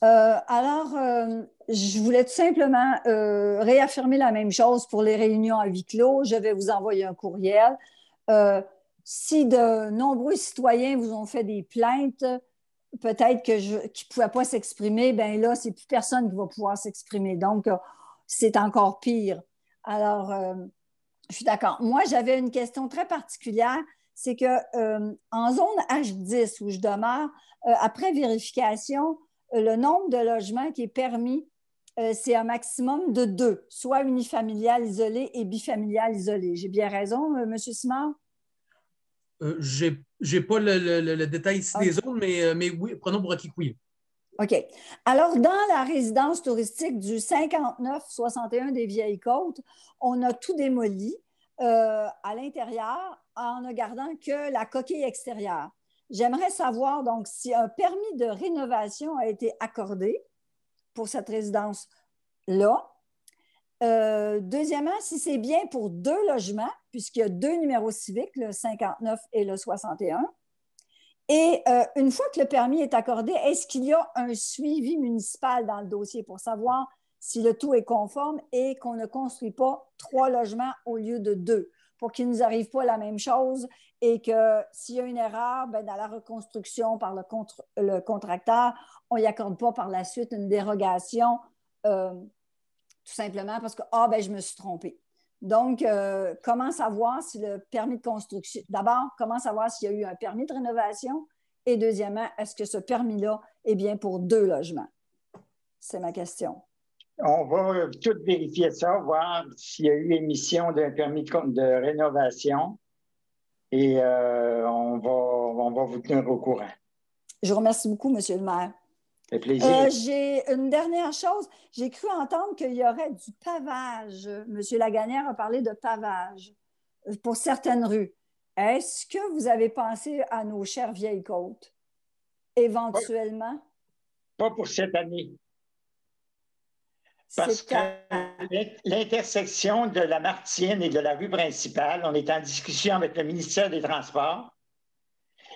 Je voulais tout simplement réaffirmer la même chose pour les réunions à huis clos. Je vais vous envoyer un courriel. Si de nombreux citoyens vous ont fait des plaintes, peut-être qu'ils ne pouvaient pas s'exprimer, bien là, c'est plus personne qui va pouvoir s'exprimer. Donc, c'est encore pire. Alors, je suis d'accord. Moi, j'avais une question très particulière. C'est qu'en zone H10 où je demeure, après vérification, le nombre de logements qui est permis, c'est un maximum de 2, soit unifamilial isolé et bifamilial isolé. J'ai bien raison, M. Simard? Je n'ai pas le détail ici des zones, mais oui, prenons pour acquis que oui. OK. Alors, dans la résidence touristique du 59-61 des Vieilles-Côtes, on a tout démoli à l'intérieur en ne gardant que la coquille extérieure. J'aimerais savoir donc si un permis de rénovation a été accordé pour cette résidence-là. Deuxièmement, si c'est bien pour 2 logements, puisqu'il y a 2 numéros civiques, le 59 et le 61. Et une fois que le permis est accordé, est-ce qu'il y a un suivi municipal dans le dossier pour savoir si le tout est conforme et qu'on ne construit pas 3 logements au lieu de 2, pour qu'il ne nous arrive pas la même chose et que s'il y a une erreur, bien, dans la reconstruction par le contracteur, on n'y accorde pas par la suite une dérogation, tout simplement parce que, je me suis trompée. Donc, comment savoir si le permis de construction... D'abord, comment savoir s'il y a eu un permis de rénovation? Et deuxièmement, est-ce que ce permis-là est bien pour 2 logements? C'est ma question. On va tout vérifier ça, voir s'il y a eu émission d'un permis de rénovation et on va vous tenir au courant. Je vous remercie beaucoup, M. le maire. Ça fait plaisir. J'ai une dernière chose. J'ai cru entendre qu'il y aurait du pavage. M. Laganière a parlé de pavage pour certaines rues. Est-ce que vous avez pensé à nos chères vieilles côtes, éventuellement? Pas pour cette année. Parce que l'intersection de la Martienne et de la rue principale, on est en discussion avec le ministère des Transports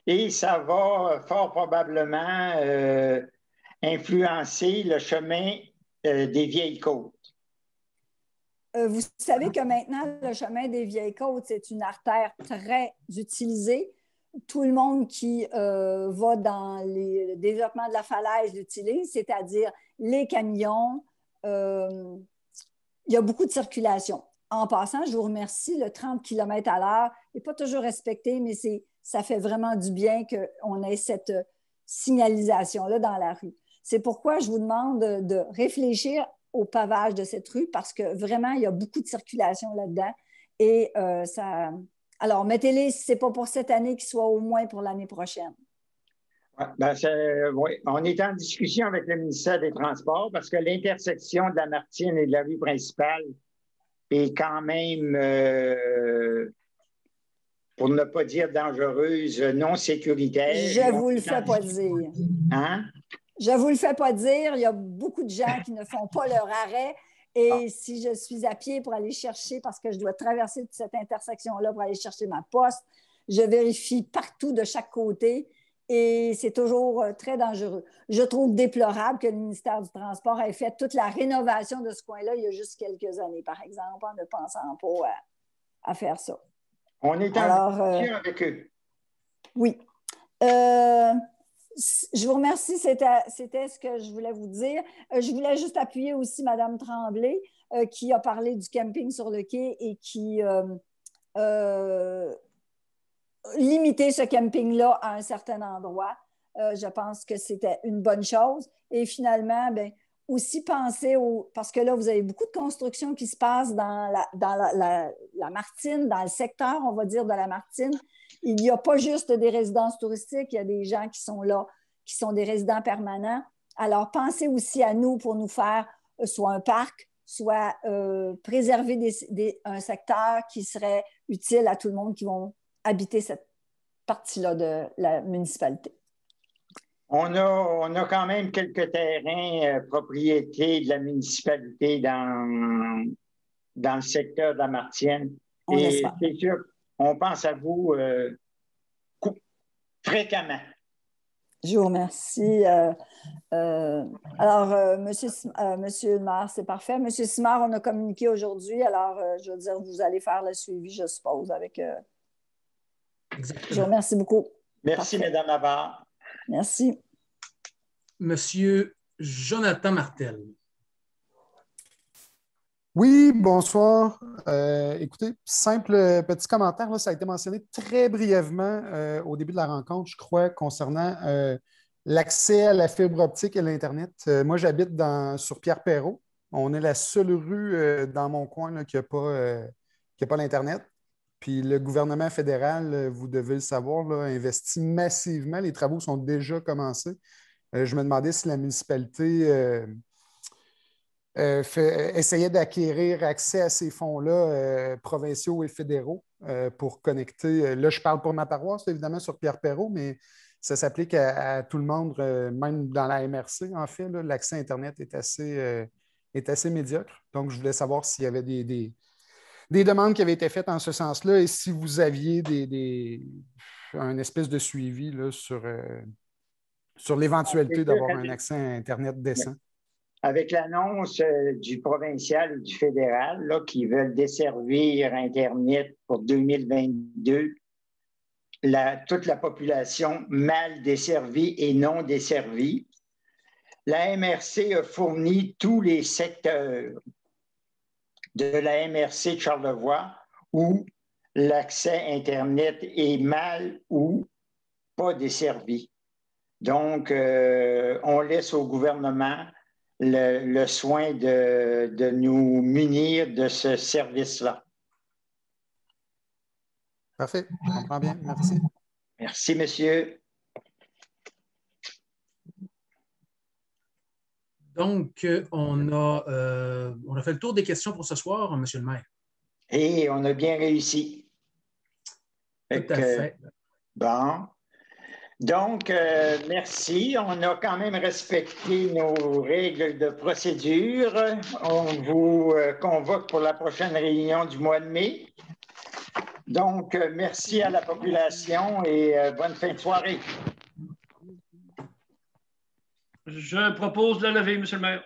et ça va fort probablement influencer le chemin des Vieilles Côtes. Vous savez que maintenant, le chemin des Vieilles Côtes, c'est une artère très utilisée. Tout le monde qui va dans le développement de la falaise l'utilise, c'est-à-dire les camions. Il y a beaucoup de circulation. En passant, je vous remercie, le 30 km/h n'est pas toujours respecté, mais ça fait vraiment du bien qu'on ait cette signalisation-là dans la rue. C'est pourquoi je vous demande de réfléchir au pavage de cette rue parce que vraiment, il y a beaucoup de circulation là-dedans. Et alors, mettez-les, si ce n'est pas pour cette année, qu'il soit au moins pour l'année prochaine. Oui, on est en discussion avec le ministère des Transports parce que l'intersection de la Martienne et de la rue principale est quand même, pour ne pas dire dangereuse, non sécuritaire. Je ne vous le fais pas dire. Hein? Je ne vous le fais pas dire. Il y a beaucoup de gens qui ne font pas leur arrêt. Et si je suis à pied pour aller chercher, parce que je dois traverser toute cette intersection-là pour aller chercher ma poste, je vérifie partout de chaque côté. Et c'est toujours très dangereux. Je trouve déplorable que le ministère du Transport ait fait toute la rénovation de ce coin-là il y a juste quelques années, par exemple, en ne pensant pas à faire ça. On est en discussion avec eux. Oui. Je vous remercie, c'était ce que je voulais vous dire. Je voulais juste appuyer aussi Mme Tremblay, qui a parlé du camping sur le quai et qui limiter ce camping-là à un certain endroit. Je pense que c'était une bonne chose. Et finalement, bien, aussi penser parce que là, vous avez beaucoup de constructions qui se passent dans la Martine, dans le secteur, on va dire, de la Martine. Il n'y a pas juste des résidences touristiques, il y a des gens qui sont là, qui sont des résidents permanents. Alors, pensez aussi à nous pour nous faire soit un parc, soit préserver un secteur qui serait utile à tout le monde qui vont habiter cette partie-là de la municipalité. On a quand même quelques terrains propriétés de la municipalité dans le secteur de la Martienne. Et c'est sûr, on pense à vous fréquemment. Je vous remercie. Alors, Monsieur le maire, c'est parfait. Monsieur Simard, on a communiqué aujourd'hui. Alors, je veux dire, vous allez faire le suivi, je suppose, avec... Je vous remercie beaucoup. Merci, parfait. Mme Havard. Merci. Monsieur Jonathan Martel. Oui, bonsoir. Écoutez, simple petit commentaire, là, ça a été mentionné très brièvement au début de la rencontre, je crois, concernant l'accès à la fibre optique et à l'Internet. Moi, j'habite sur Pierre-Perrault. On est la seule rue dans mon coin là, qui n'a pas l'Internet. Puis le gouvernement fédéral, vous devez le savoir, là, investit massivement. Les travaux sont déjà commencés. Je me demandais si la municipalité essayait d'acquérir accès à ces fonds-là provinciaux et fédéraux pour connecter. Là, je parle pour ma paroisse, évidemment, sur Pierre-Perrault, mais ça s'applique à tout le monde, même dans la MRC, en fait. L'accès à Internet est assez médiocre. Donc, je voulais savoir s'il y avait des demandes qui avaient été faites en ce sens-là et si vous aviez un espèce de suivi là, sur l'éventualité d'avoir un accès à Internet décent. Avec l'annonce du provincial et du fédéral là, qui veulent desservir Internet pour 2022, toute la population mal desservie et non desservie, la MRC a fourni tous les secteurs de la MRC de Charlevoix où l'accès Internet est mal ou pas desservi. Donc, on laisse au gouvernement le soin de nous munir de ce service-là. Parfait, je comprends bien. Merci. Merci, monsieur. Donc, on a fait le tour des questions pour ce soir, monsieur le maire. Et on a bien réussi. Tout à fait. Bon. Donc, merci. On a quand même respecté nos règles de procédure. On vous convoque pour la prochaine réunion du mois de mai. Donc, merci à la population et bonne fin de soirée. Je propose de lever, monsieur le maire.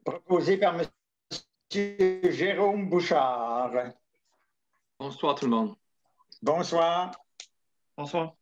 Proposé par monsieur Jérôme Bouchard. Bonsoir tout le monde. Bonsoir. Bonsoir.